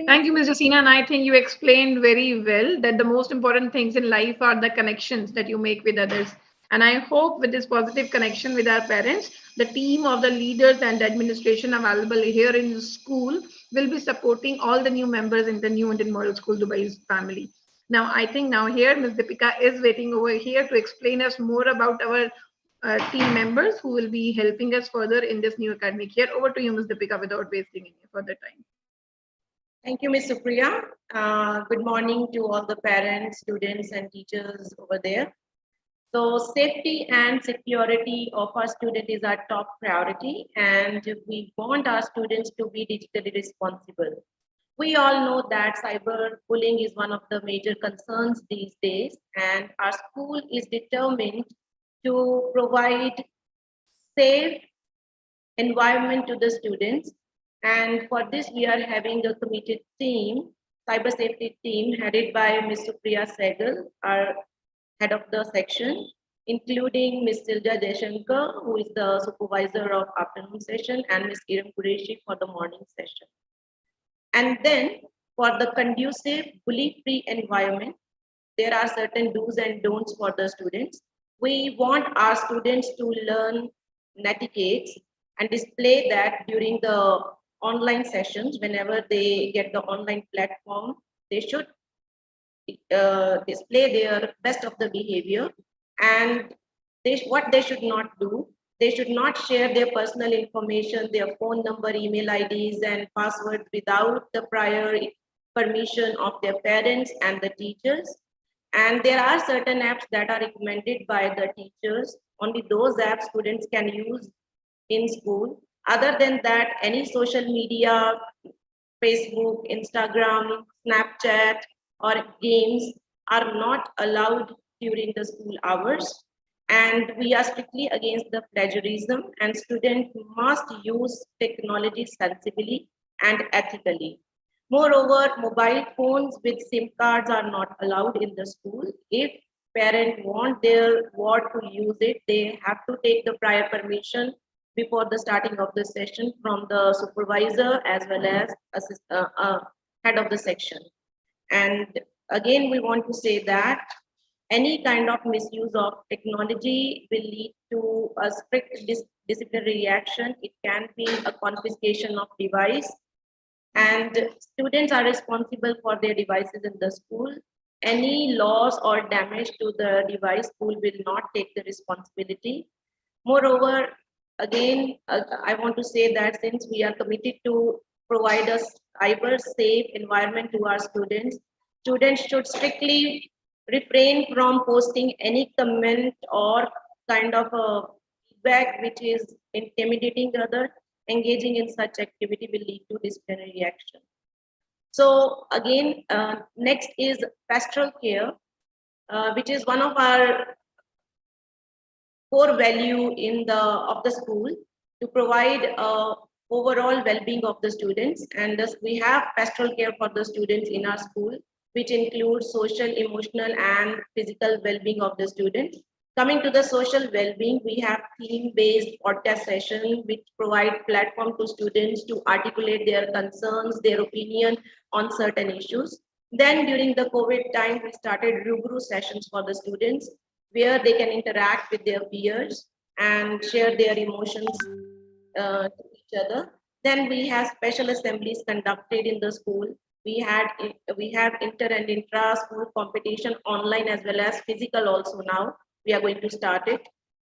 Thank you, Ms. Josina. And I think you explained very well that the most important things in life are the connections that you make with others. And I hope with this positive connection with our parents, the team of the leaders and the administration available here in the school will be supporting all the new members in the New Indian Model School Dubai's family. Now, I think now here, Ms. Deepika is waiting over here to explain us more about our team members who will be helping us further in this new academic year. Over to you, Ms. Deepika, without wasting any further time. Thank you, Ms. Supriya. Good morning to all the parents, students, and teachers over there. So safety and security of our student is our top priority, and we want our students to be digitally responsible. We all know that cyberbullying is one of the major concerns these days, and our school is determined to provide safe environment to the students. And for this, we are having a committed team, cyber safety team, headed by Ms. Supriya Sehgal, our head of the section, including Ms. Silja Jaishankar, who is the supervisor of afternoon session, and Ms. Kiran Qureshi for the morning session. And then for the conducive bully-free environment, there are certain do's and don'ts for the students. We want our students to learn etiquette and display that during the online sessions. Whenever they get the online platform, they should display their best of the behavior. And what they should not do, they should not share their personal information, their phone number, email IDs, and passwords without the prior permission of their parents and the teachers. And there are certain apps that are recommended by the teachers. Only those apps students can use in school. Other than that, any social media, Facebook, Instagram, Snapchat, or games are not allowed during the school hours. And we are strictly against the plagiarism, and students must use technology sensibly and ethically. Moreover, mobile phones with SIM cards are not allowed in the school. If parents want their ward to use it, they have to take the prior permission before the starting of the session from the supervisor as well as head of the section. And again, we want to say that any kind of misuse of technology will lead to a strict disciplinary action. It can be a confiscation of device, and students are responsible for their devices in the school. Any loss or damage to the device, school will not take the responsibility. Moreover, again, I want to say that since we are committed to provide a cyber safe environment to our students, students should strictly refrain from posting any comment or kind of a feedback which is intimidating others. Engaging in such activity will lead to disciplinary action. So again, next is pastoral care, which is one of our core value in the of the school to provide overall well-being of the students. And thus we have pastoral care for the students in our school, which includes social, emotional, and physical well-being of the students. Coming to the social well-being, we have theme-based podcast sessions which provide platform to students to articulate their concerns, their opinion on certain issues. Then during the COVID time, we started Rubru sessions for the students where they can interact with their peers and share their emotions to each other. Then we have special assemblies conducted in the school. We have inter and intra school competition online as well as physical also now. We are going to start it.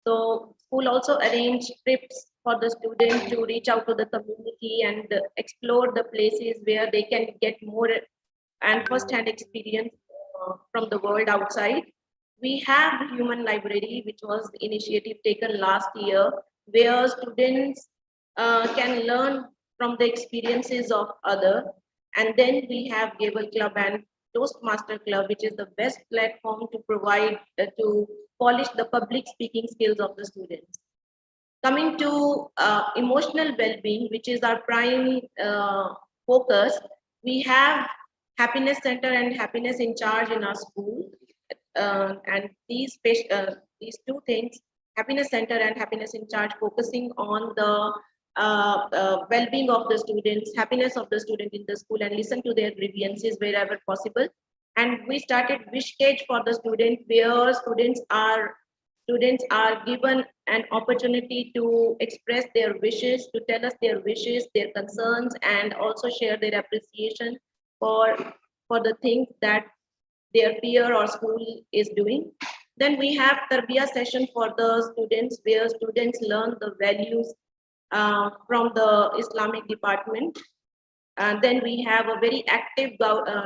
So school also arranged trips for the students to reach out to the community and explore the places where they can get more and first-hand experience from the world outside. We have the human library, which was the initiative taken last year, where students can learn from the experiences of others. And then we have Gable Club and Toastmaster Club, which is the best platform to provide to polish the public speaking skills of the students. Coming to emotional well-being, which is our prime focus, we have happiness center and happiness in charge in our school. And these two things, happiness center and happiness in charge, focusing on the well-being of the students, happiness of the student in the school, and listen to their grievances wherever possible. And we started Wish Cage for the students, where students are given an opportunity to express their wishes, to tell us their wishes, their concerns, and also share their appreciation for the things that their peer or school is doing. Then we have Tarbiyah session for the students, where students learn the values from the Islamic department. And then we have a very active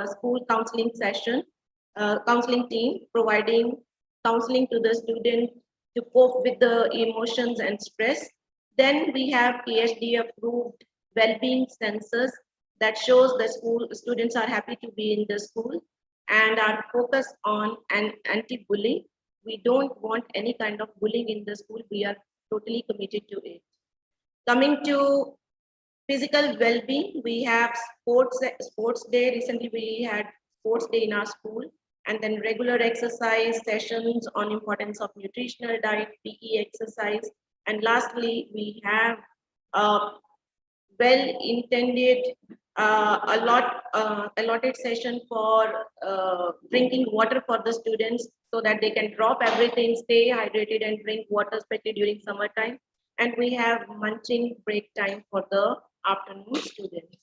school counseling session, counseling team providing counseling to the student to cope with the emotions and stress. Then we have PhD approved well-being census that shows the school students are happy to be in the school and are focused on anti-bullying. We don't want any kind of bullying in the school. We are totally committed to it. Coming to physical well-being, we have sports day. Recently, we had sports day in our school, and then regular exercise sessions on importance of nutritional diet, PE exercise, and lastly, we have well-intended allotted session for drinking water for the students so that they can drop everything, stay hydrated, and drink water, especially during summertime. And we have munching break time for the afternoon students.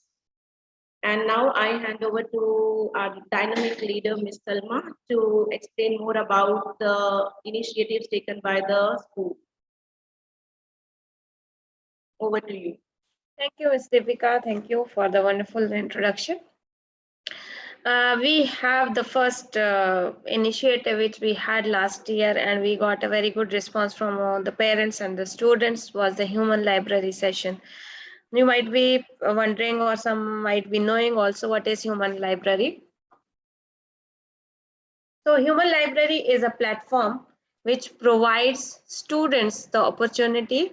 And now I hand over to our dynamic leader, Ms. Salma, to explain more about the initiatives taken by the school. Over to you. Thank you, Ms. Deepika. Thank you for the wonderful introduction. We have the first initiative which we had last year, and we got a very good response from the parents and the students, was the human library session. You might be wondering, or some might be knowing also, what is human library. So human library is a platform which provides students the opportunity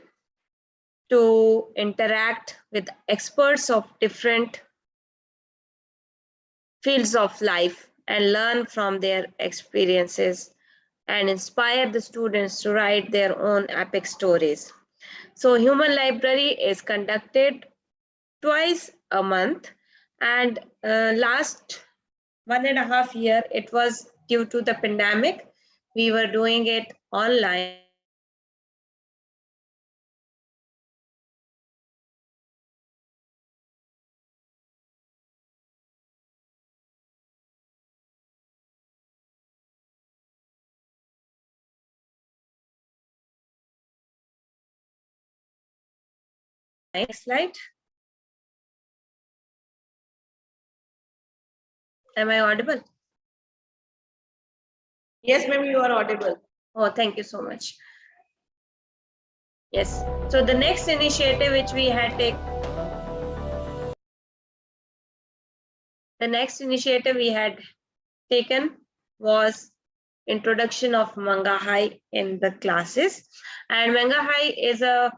to interact with experts of different fields of life and learn from their experiences and inspire the students to write their own epic stories. So Human Library is conducted twice a month, and last 1.5 years, it was due to the pandemic. We were doing it online. Next slide. Am I audible? Yes, ma'am, you are audible. Oh, thank you so much. Yes. So the next initiative which we had taken was introduction of Manga High in the classes. And Manga High is a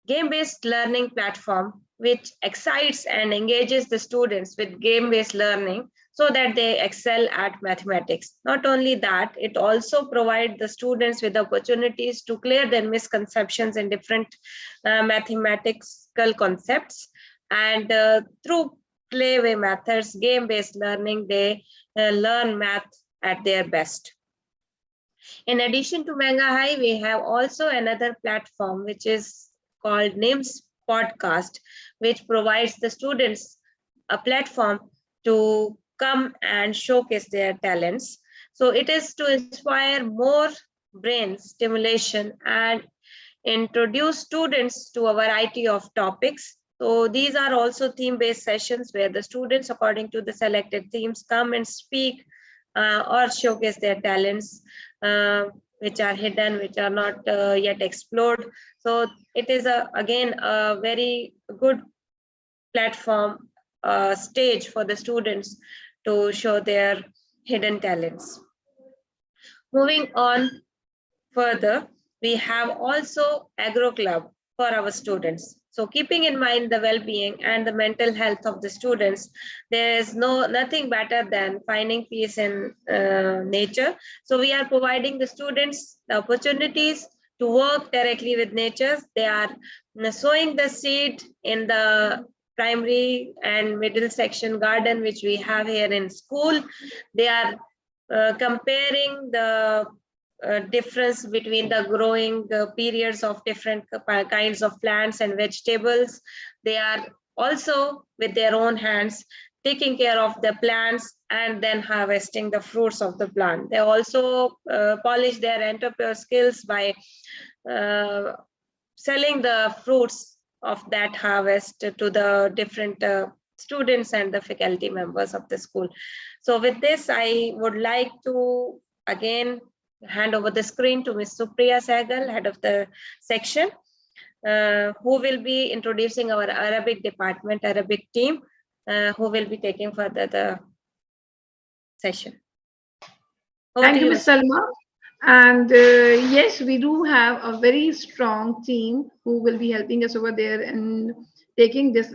game-based learning platform which excites and engages the students with game-based learning so that they excel at mathematics. Not only that, it also provides the students with opportunities to clear their misconceptions in different mathematical concepts. And through playway methods, game-based learning, they learn math at their best. In addition to Manga High, we have also another platform which is called NIMS Podcast, which provides the students a platform to come and showcase their talents. So it is to inspire more brain stimulation and introduce students to a variety of topics. So these are also theme-based sessions where the students, according to the selected themes, come and speak or showcase their talents, which are hidden, which are not yet explored. So it is again a very good platform stage for the students to show their hidden talents. Moving on further, we have also Agro Club for our students. So keeping in mind the well-being and the mental health of the students, there is nothing better than finding peace in nature. So we are providing the students the opportunities to work directly with nature. They are sowing the seed in the primary and middle section garden, which we have here in school. They are comparing the difference between the growing periods of different kinds of plants and vegetables. They are also with their own hands taking care of the plants and then harvesting the fruits of the plant. They also polish their entrepreneur skills by selling the fruits of that harvest to the different students and the faculty members of the school. So with this, I would like to again hand over the screen to Ms. Supriya Sehgal, head of the section, who will be introducing our Arabic department, Arabic team, who will be taking further the session. Thank you, Ms. Salma. And yes, we do have a very strong team who will be helping us over there in taking this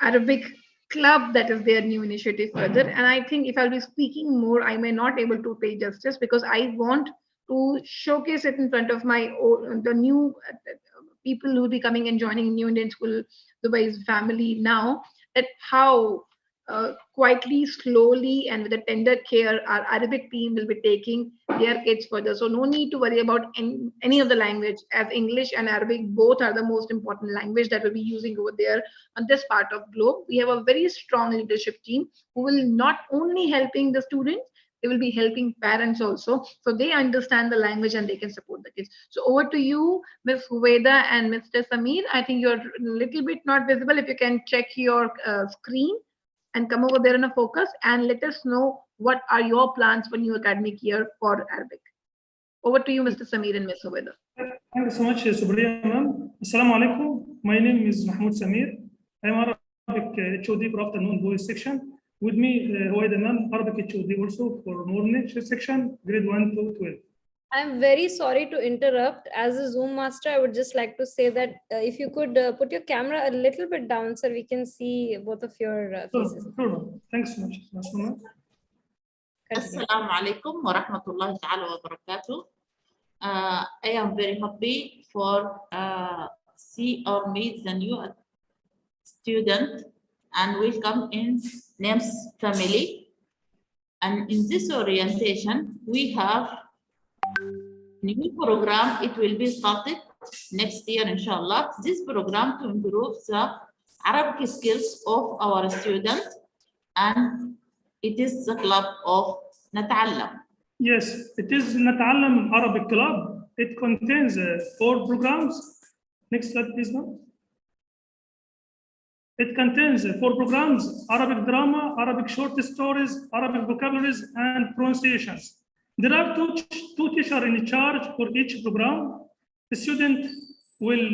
Arabic club, that is their new initiative, further. And I think if I'll be speaking more, I may not able to pay justice because I want to showcase it in front of the new people who will be coming and joining New Indian School Dubai's family now, that how quietly, slowly, and with a tender care, our Arabic team will be taking their kids further. So no need to worry about any of the language, as English and Arabic both are the most important language that we'll be using over there on this part of globe. We have a very strong leadership team who will not only helping the students, they will be helping parents also, so they understand the language and they can support the kids. So over to you, Ms. Huwaida and Mr. Sameer. I think you're a little bit not visible. If you can check your screen and come over there in a focus and let us know what are your plans for new academic year for Arabic. Over to you, Mr. Sameer and Ms. Huwaida. Thank you so much, Supriya ma'am. Assalamu alaikum. My name is Mahmoud Sameer. I am Arabic HOD for afternoon voice section. With me, Huwaida ma'am, Arabic HOD also for morning section, grade 1 to 12. I'm very sorry to interrupt. As a Zoom master, I would just like to say that if you could put your camera a little bit down so we can see both of your faces. Sure. Thanks so much. Continue. Assalamu alaikum wa rahmatullahi ta'ala wa barakatuh. I am very happy for see or meet the new student and welcome in NAMS family. And in this orientation, we have new program. It will be started next year, inshallah. This program to improve the Arabic skills of our students, and it is the club of Nata'allam. Yes, it is Nata'allam Arabic Club. It contains 4 programs. Next slide, please, now. It contains 4 programs: Arabic drama, Arabic short stories, Arabic vocabularies, and pronunciations. There are two teachers in charge for each program. The student will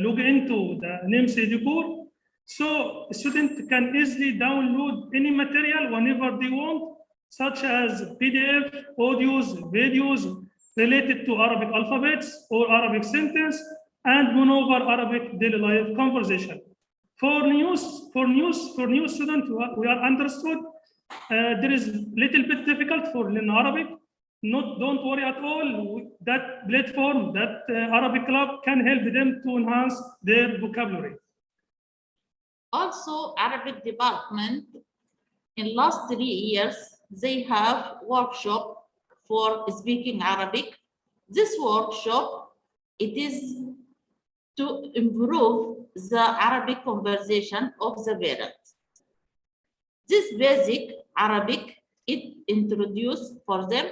log into the NAMS Educore, so the student can easily download any material whenever they want, such as PDF, audios, videos related to Arabic alphabets or Arabic sentence, and moreover Arabic daily life conversation. For new students, we are understood there is little bit difficult for learn Arabic. Don't worry at all. That platform, that Arabic club can help them to enhance their vocabulary. Also, Arabic department in last 3 years, they have workshop for speaking Arabic. This workshop, it is to improve the Arabic conversation of the parents. This basic Arabic, it introduced for them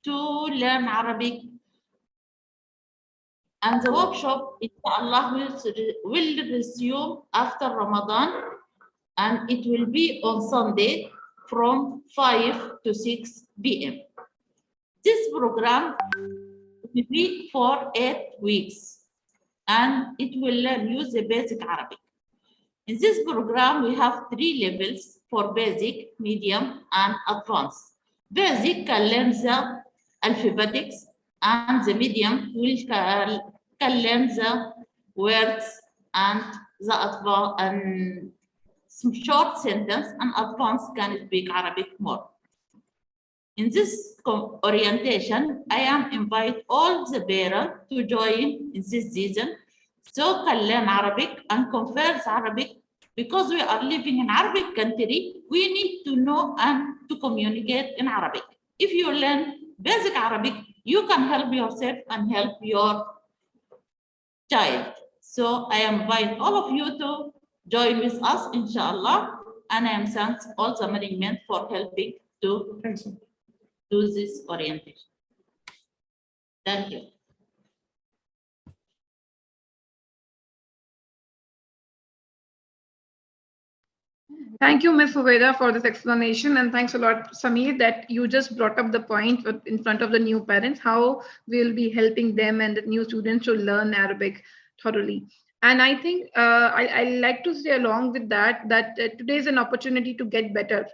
to learn Arabic. And the workshop, inshallah, will resume after Ramadan, and it will be on Sunday from 5 to 6 p.m. This program will be for 8 weeks, and it will learn you the basic Arabic. In this program, we have 3 levels for basic, medium, and advanced. Basic can learn the alphabetics, and the medium can learn the words and the advanced and some short sentence, and advanced can speak Arabic more. In this orientation, I am invite all the parents to join in this season, so can learn Arabic and converse Arabic, because we are living in Arabic country. We need to know and to communicate in Arabic. If you learn basic Arabic, you can help yourself and help your child. So I invite all of you to join with us, inshallah, and I am thanks all the management for helping to do this orientation. Thank you. Thank you, Ms. Huwaida, for this explanation, and thanks a lot, Samir, that you just brought up the point in front of the new parents, how we'll be helping them and the new students to learn Arabic thoroughly. And I think I like to say along with that, today is an opportunity to get better.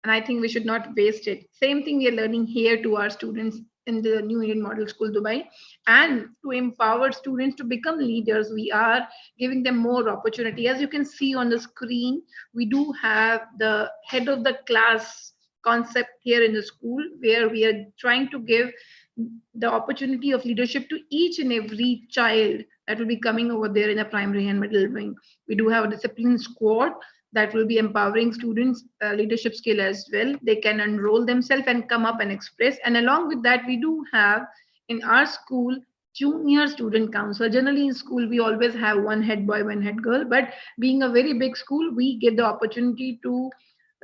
And I think we should not waste it. Same thing we are learning here to our students in the New Indian Model School, Dubai. And to empower students to become leaders, we are giving them more opportunity. As you can see on the screen, we do have the head of the class concept here in the school, where we are trying to give the opportunity of leadership to each and every child that will be coming over there in the primary and middle wing. We do have a discipline squad that will be empowering students leadership skill as well. They can enroll themselves and come up and express. And along with that, we do have in our school junior student council. Generally in school, we always have one head boy, one head girl, but being a very big school, we give the opportunity to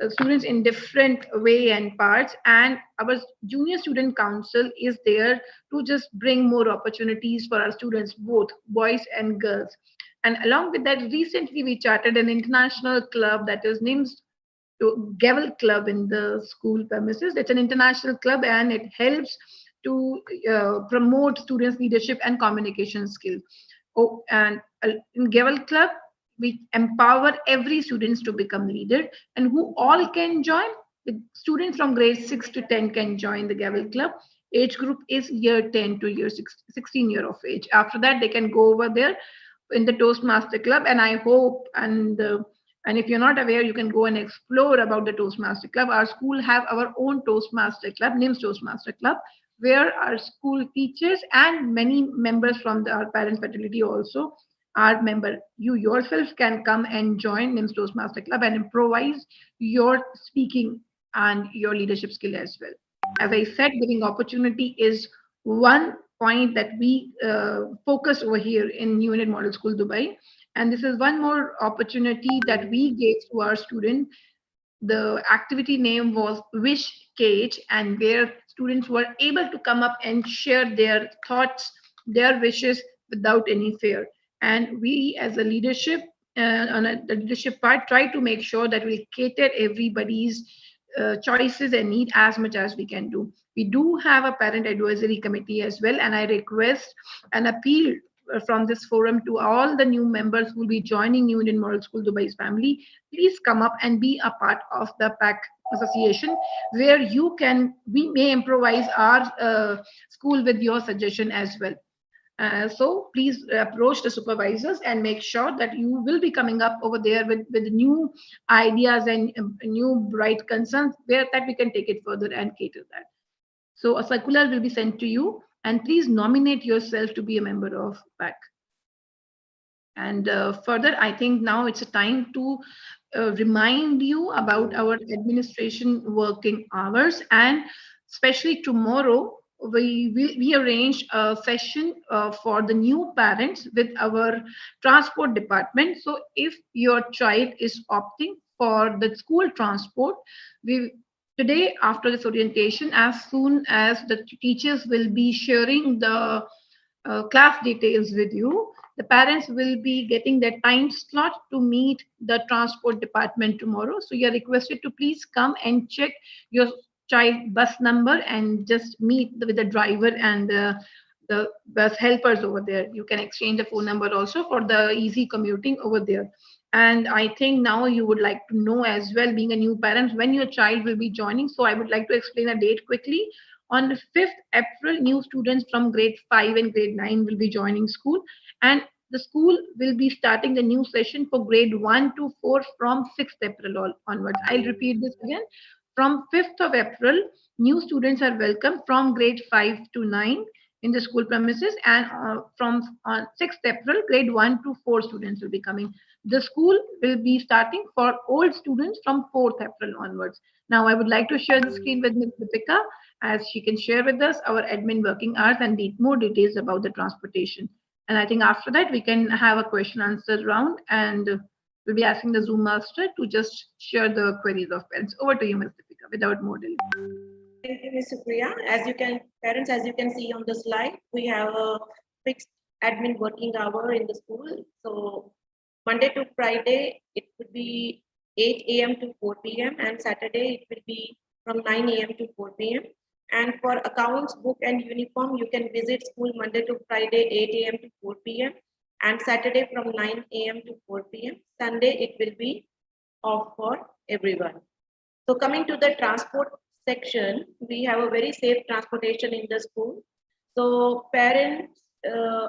students in different way and parts, and our junior student council is there to just bring more opportunities for our students, both boys and girls. And along with that, recently we chartered an international club that is named Gavel Club in the school premises. It's an international club, and it helps to promote students' leadership and communication skills. Oh, and in Gavel Club, we empower every students to become leader, and who all can join. The students from grade 6 to 10 can join the Gavel Club. Age group is year 10 to year 16 year of age. After that, they can go over there in the Toastmaster Club, and I hope and if you're not aware, you can go and explore about the Toastmaster Club. Our school have our own Toastmaster Club, NIMS Toastmaster Club, where our school teachers and many members from our parent fraternity also are member. You yourself can come and join NIMS Toastmaster Club and improvise your speaking and your leadership skill as well. As I said, giving opportunity is one point that we focus over here in New Unit Model School, Dubai. And this is one more opportunity that we gave to our students. The activity name was Wish Cage, and where students were able to come up and share their thoughts, their wishes without any fear. And we, as a leadership, the leadership part, try to make sure that we cater everybody's choices and need as much as we can do. We do have a parent advisory committee as well, and I request and appeal from this forum to all the new members who will be joining New Indian Model School Dubai's family. Please come up and be a part of the PAC association, where we may improvise our school with your suggestion as well. So please approach the supervisors and make sure that you will be coming up over there with new ideas and new bright concerns where that we can take it further and cater that. So a circular will be sent to you, and please nominate yourself to be a member of PAC. And further, I think now it's a time to remind you about our administration working hours, and especially tomorrow, we arrange a session for the new parents with our transport department. So if your child is opting for the school transport, today after this orientation, as soon as the teachers will be sharing the class details with you, the parents will be getting their time slot to meet the transport department tomorrow. So you're requested to please come and check your child bus number and just meet with the driver and the bus helpers over there. You can exchange the phone number also for the easy commuting over there. And I think now you would like to know as well, being a new parent, when your child will be joining. So I would like to explain a date quickly. On the 5th April, new students from grade 5 and grade 9 will be joining school. And the school will be starting the new session for grade 1 to 4 from 6th April onwards. I'll repeat this again. From 5th of April, new students are welcome from grade 5 to 9 in the school premises, and from 6th April, grade 1 to 4 students will be coming. The school will be starting for old students from 4th April onwards. Now, I would like to share the screen with Ms. Deepika, as she can share with us our admin working hours and more details about the transportation. And I think after that, we can have a question answer round, and we'll be asking the Zoom master to just share the queries of parents. Over to you, Ms. Deepika, without more delay. Thank you, Ms. Supriya. Parents, as you can see on the slide, we have a fixed admin working hour in the school. So Monday to Friday, it would be 8 a.m. to 4 p.m. and Saturday, it will be from 9 a.m. to 4 p.m. And for accounts, book and uniform, you can visit school Monday to Friday, 8 a.m. to 4 p.m. and Saturday from 9 a.m. to 4 p.m. Sunday, it will be off for everyone. So coming to the transport section, we have a very safe transportation in the school. So parents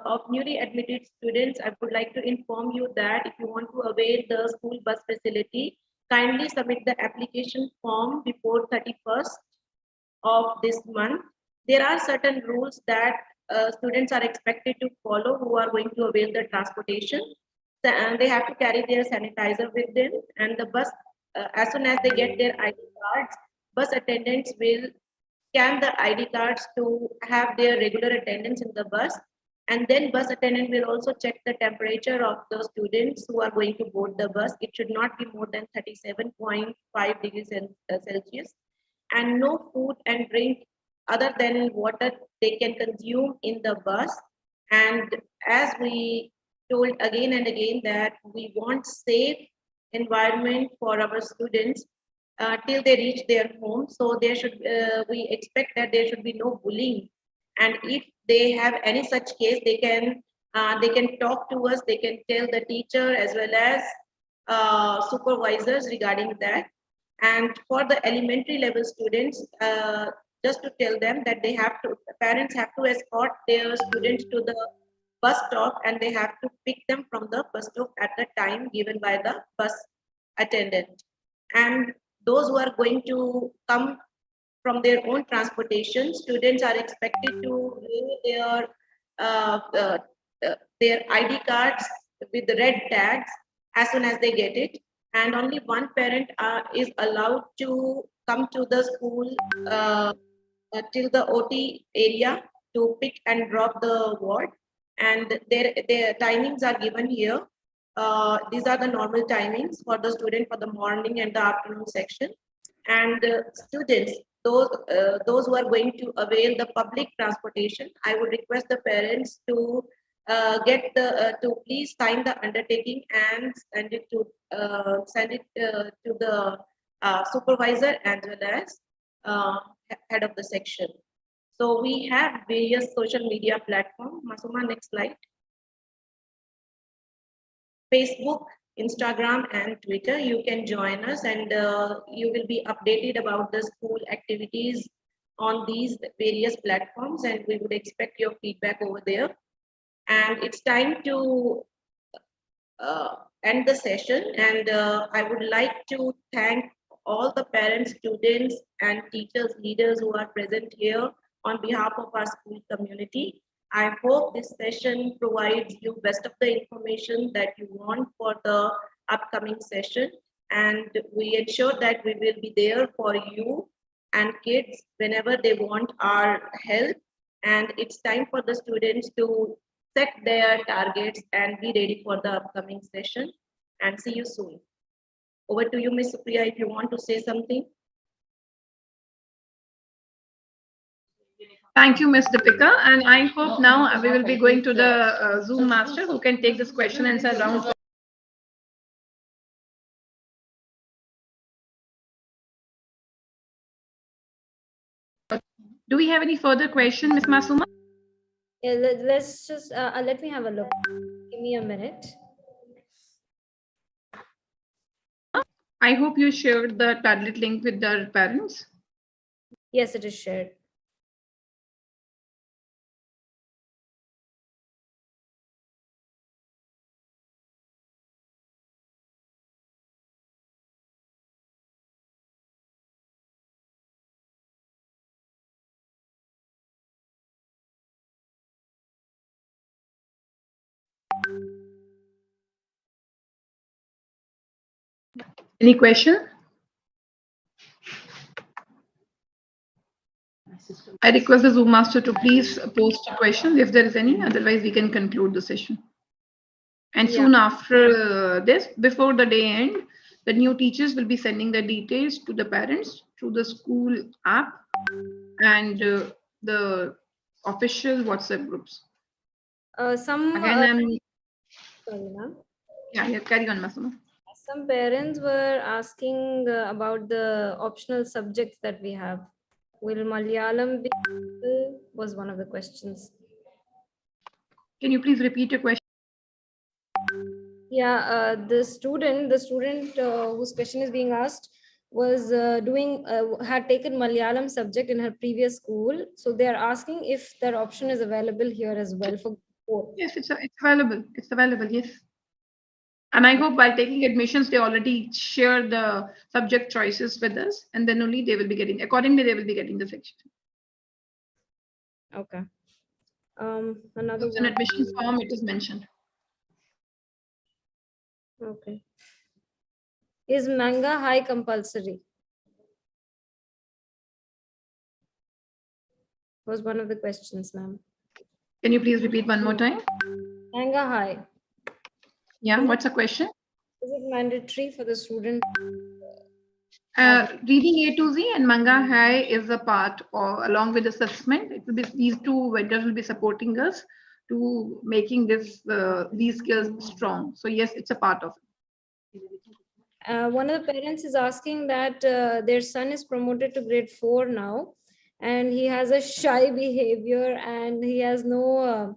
of newly admitted students, I would like to inform you that if you want to avail the school bus facility, kindly submit the application form before 31st of this month. There are certain rules that students are expected to follow who are going to avail the transportation. And they have to carry their sanitizer with them, and the bus, as soon as they get their ID cards, bus attendants will scan the ID cards to have their regular attendance in the bus. And then bus attendant will also check the temperature of the students who are going to board the bus. It should not be more than 37.5 degrees Celsius. And no food and drink other than water they can consume in the bus. And as we told again and again, that we want safe environment for our students till they reach their home. So there should we expect that there should be no bullying, and if they have any such case, they can They can talk to us, they can tell the teacher as well as supervisors regarding that. And for the elementary level students, just to tell them that parents have to escort their students to the bus stop, and they have to pick them from the bus stop at the time given by the bus attendant. And those who are going to come from their own transportation, students are expected to wear their ID cards with the red tags as soon as they get it. And only one parent is allowed to come to the school till the OT area to pick and drop the ward. And their timings are given here. These are the normal timings for the student for the morning and the afternoon section. And students, those who are going to avail the public transportation, I would request the parents to to please sign the undertaking and send it to the supervisor as well as head of the section. So we have various social media platforms. Masuma, next slide. Facebook, Instagram, and Twitter. You can join us, and you will be updated about the school activities on these various platforms, and we would expect your feedback over there. And it's time to end the session, and I would like to thank all the parents, students, and teachers, leaders who are present here on behalf of our school community. I hope this session provides you best of the information that you want for the upcoming session, and we ensure that we will be there for you and kids whenever they want our help. And it's time for the students to set their targets and be ready for the upcoming session, and see you soon. Over to you, Ms. Supriya, if you want to say something. Thank you, Ms. Deepika. And I hope now we will be going to the Zoom master who can take this question and answer round. Do we have any further question, Ms. Masuma? Yeah, let's just let me have a look. Give me a minute. I hope you shared the Padlet link with the parents. Yes, it is shared. Any question? I request the Zoom master to please post a question if there is any, otherwise we can conclude the session. And soon after this, before the day end, the new teachers will be sending the details to the parents through the school app and the official WhatsApp groups. Some Again, sorry, ma'am. Yeah, carry on, Masuma. Some parents were asking about the optional subjects that we have. Will Malayalam be was one of the questions. Can you please repeat your question? Yeah, the student whose question is being asked was had taken Malayalam subject in her previous school. So they are asking if that option is available here as well for 4. Yes, it's available. It's available, yes. And I hope by taking admissions, they already share the subject choices with us, and then only they will be getting, accordingly, they will be getting the section. Okay. Another It's an admission form, it is mentioned. Okay. Is Manga High compulsory? Was one of the questions, ma'am. Can you please repeat one more time? Manga High. Yeah, what's the question? Is it mandatory for the student? Reading A to Z and Manga High is a part, or along with assessment, it will be, these two vendors will be supporting us to making this these skills strong. So yes, it's a part of it. One of the parents is asking that their son is promoted to grade 4 now, and he has a shy behavior, and he has no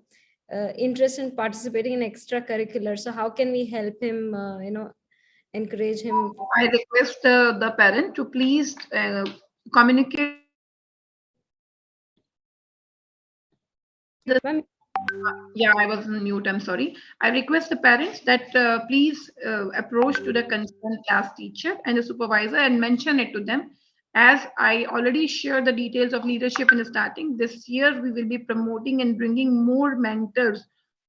interest in participating in extracurricular. So how can we help him, encourage him? I request the parent to please communicate. Yeah, I was on mute. I'm sorry. I request the parents that please approach to the concerned class teacher and the supervisor and mention it to them. As I already shared the details of leadership in the starting, this year we will be promoting and bringing more mentors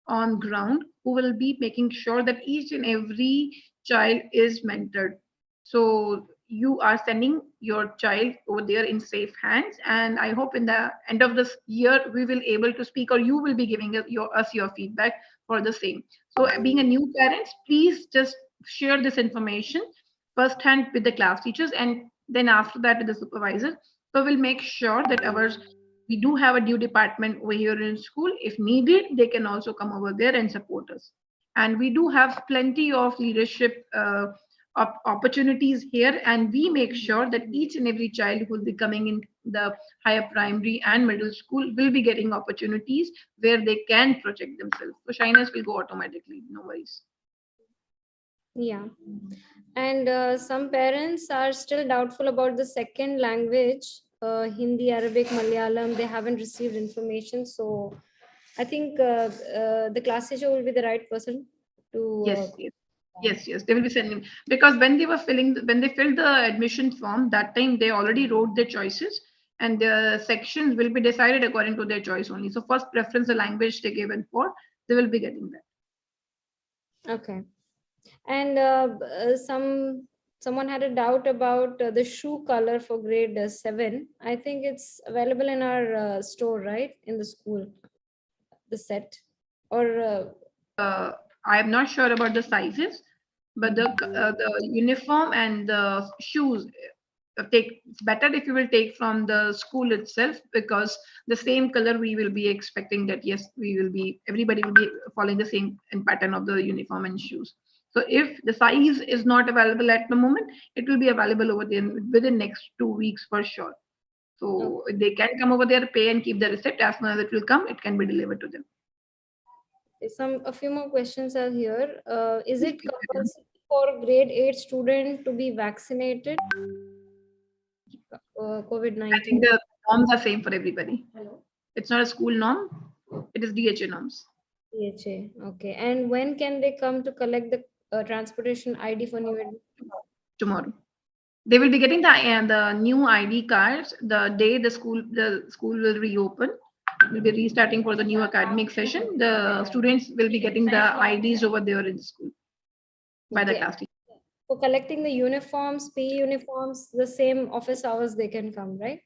on ground who will be making sure that each and every child is mentored. So you are sending your child over there in safe hands, and I hope in the end of this year we will able to speak, or you will be giving us your feedback for the same. So being a new parent, please just share this information firsthand with the class teachers, and then after that with the supervisor. So we'll make sure that we do have a due department over here in school. If needed, they can also come over there and support us. And we do have plenty of leadership opportunities here, and we make sure that each and every child who will be coming in the higher primary and middle school will be getting opportunities where they can project themselves. So shyness will go automatically, no worries. Yeah. And some parents are still doubtful about the second language, Hindi, Arabic, Malayalam. They haven't received information. So I think the class teacher will be the right person to. Yes. They will be sending, because when they filled the admission form, that time they already wrote their choices, and the sections will be decided according to their choice only. So first preference, the language they given for, they will be getting that. Okay. And someone had a doubt about the shoe color for grade 7. I think it's available in our store, right? In the school, the set, or I am not sure about the sizes, but the uniform and the shoes it's better if you will take from the school itself, because the same color we will be expecting that yes, everybody will be following the same pattern of the uniform and shoes. So if the size is not available at the moment, it will be available over there within next 2 weeks for sure. So they can come over there, pay and keep the receipt. As soon as it will come, it can be delivered to them. A few more questions are here. Is it compulsory for grade 8 student to be vaccinated? COVID-19. I think the norms are same for everybody. Hello? It's not a school norm. It is DHA norms. DHA. Okay. And when can they come to collect the transportation ID for new admission? Tomorrow. They will be getting the new ID cards the day the school will reopen. Will be restarting for the new academic session. The students will be getting the IDs over there in the school by the class teacher. For collecting the uniforms, PE uniforms, the same office hours they can come, right?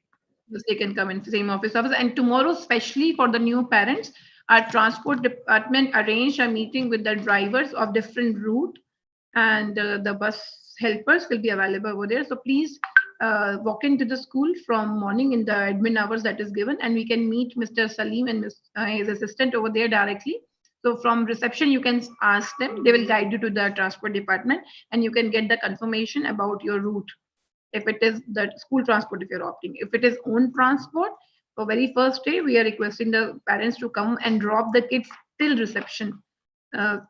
Yes, they can come in the same office hours. And tomorrow, especially for the new parents, our transport department arranged a meeting with the drivers of different route, and the bus helpers will be available over there. So please walk into the school from morning in the admin hours that is given, and we can meet Mr. Salim and his assistant over there directly. So from reception, you can ask them. They will guide you to the transport department, and you can get the confirmation about your route. If it is the school transport, if you're opting. If it is own transport, for very first day, we are requesting the parents to come and drop the kids till reception.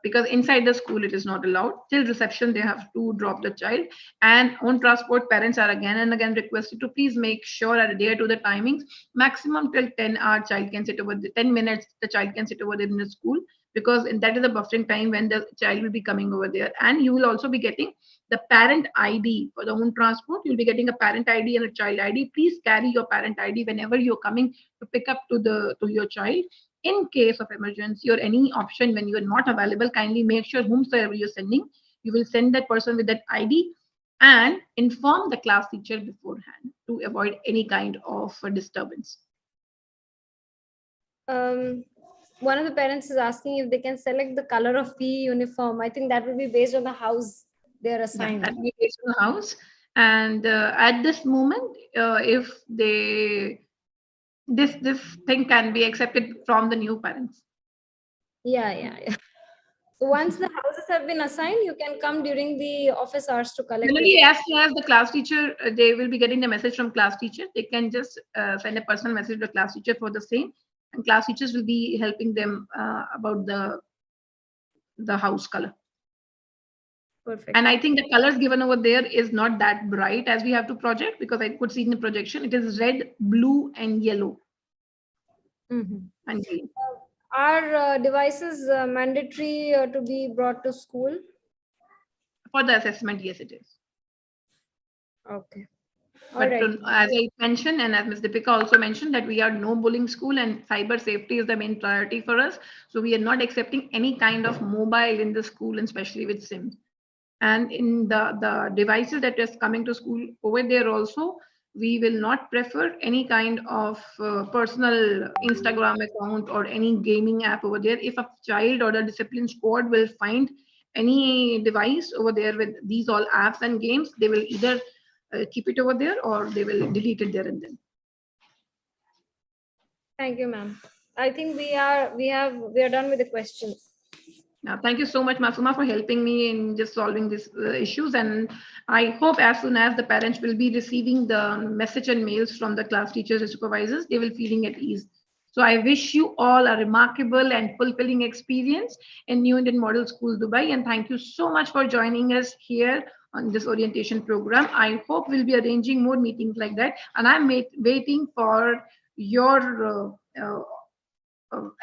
Because inside the school it is not allowed. Till reception they have to drop the child, and on transport parents are again and again requested to please make sure adhere to the timings. Maximum till 10 hour child can sit over the 10 minutes the child can sit over there in the school, because that is the buffering time when the child will be coming over there. And you will also be getting the parent ID for the own transport. You'll be getting a parent ID and a child ID. Please carry your parent ID whenever you're coming to pick up to your child. In case of emergency or any option when you are not available, kindly make sure whomsoever you're sending, you will send that person with that ID and inform the class teacher beforehand to avoid any kind of disturbance. One of the parents is asking if they can select the color of PE uniform. I think that will be based on the house they're assigned. Yeah, that will be based on the house. And at this moment, if this thing can be accepted from the new parents. Yeah. So once the houses have been assigned, you can come during the office hours to collect. Generally, as soon as the class teacher, they will be getting the message from class teacher. They can just send a personal message to the class teacher for the same. and class teachers will be helping them about the house color. Perfect. And I think the colors given over there is not that bright as we have to project, because I could see in the projection it is red, blue, and yellow Mhm. and green. Are devices mandatory to be brought to school? For the assessment, yes, it is. Okay. All But right. as I mentioned, and as Ms. Deepika also mentioned, that we are no bullying school and cyber safety is the main priority for us. So we are not accepting any kind of mobile in the school, and especially with SIMs. And in the devices that is coming to school over there also, we will not prefer any kind of personal Instagram account or any gaming app over there. If a child or the discipline squad will find any device over there with these all apps and games, they will either keep it over there or they will delete it there and then. Thank you, ma'am. I think we are done with the questions. Now, thank you so much, Masuma, for helping me in just solving these issues. And I hope as soon as the parents will be receiving the message and mails from the class teachers and supervisors, they will feeling at ease. So I wish you all a remarkable and fulfilling experience in New Indian Model School, Dubai. And thank you so much for joining us here on this orientation program. I hope we'll be arranging more meetings like that. And I'm waiting for your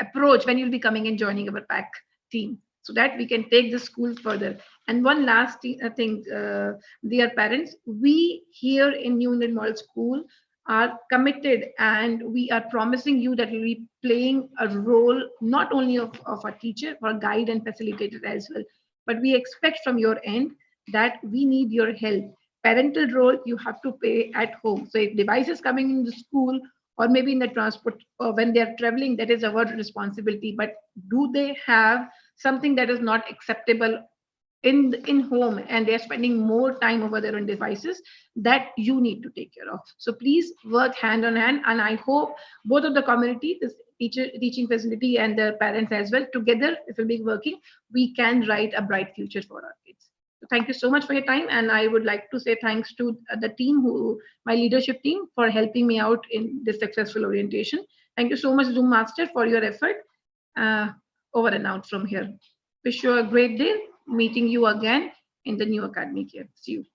approach when you'll be coming and joining our PAC team, so that we can take the school further. And one last thing, dear parents, we here in New Indian Model School are committed, and we are promising you that we'll be playing a role not only of a teacher or a guide and facilitator as well, but we expect from your end that we need your help. Parental role you have to play at home. So if device is coming in the school or maybe in the transport or when they're traveling, that is our responsibility. But do they have something that is not acceptable in home and they're spending more time over their own devices, that you need to take care of. So please work hand on hand, and I hope both of the community, this teaching facility and the parents as well, together if we'll be working, we can write a bright future for our kids. So thank you so much for your time, and I would like to say thanks to the team, my leadership team, for helping me out in this successful orientation. Thank you so much, Zoom Master, for your effort. Over and out from here. Wish you a great day. Meeting you again in the new academic year. See you.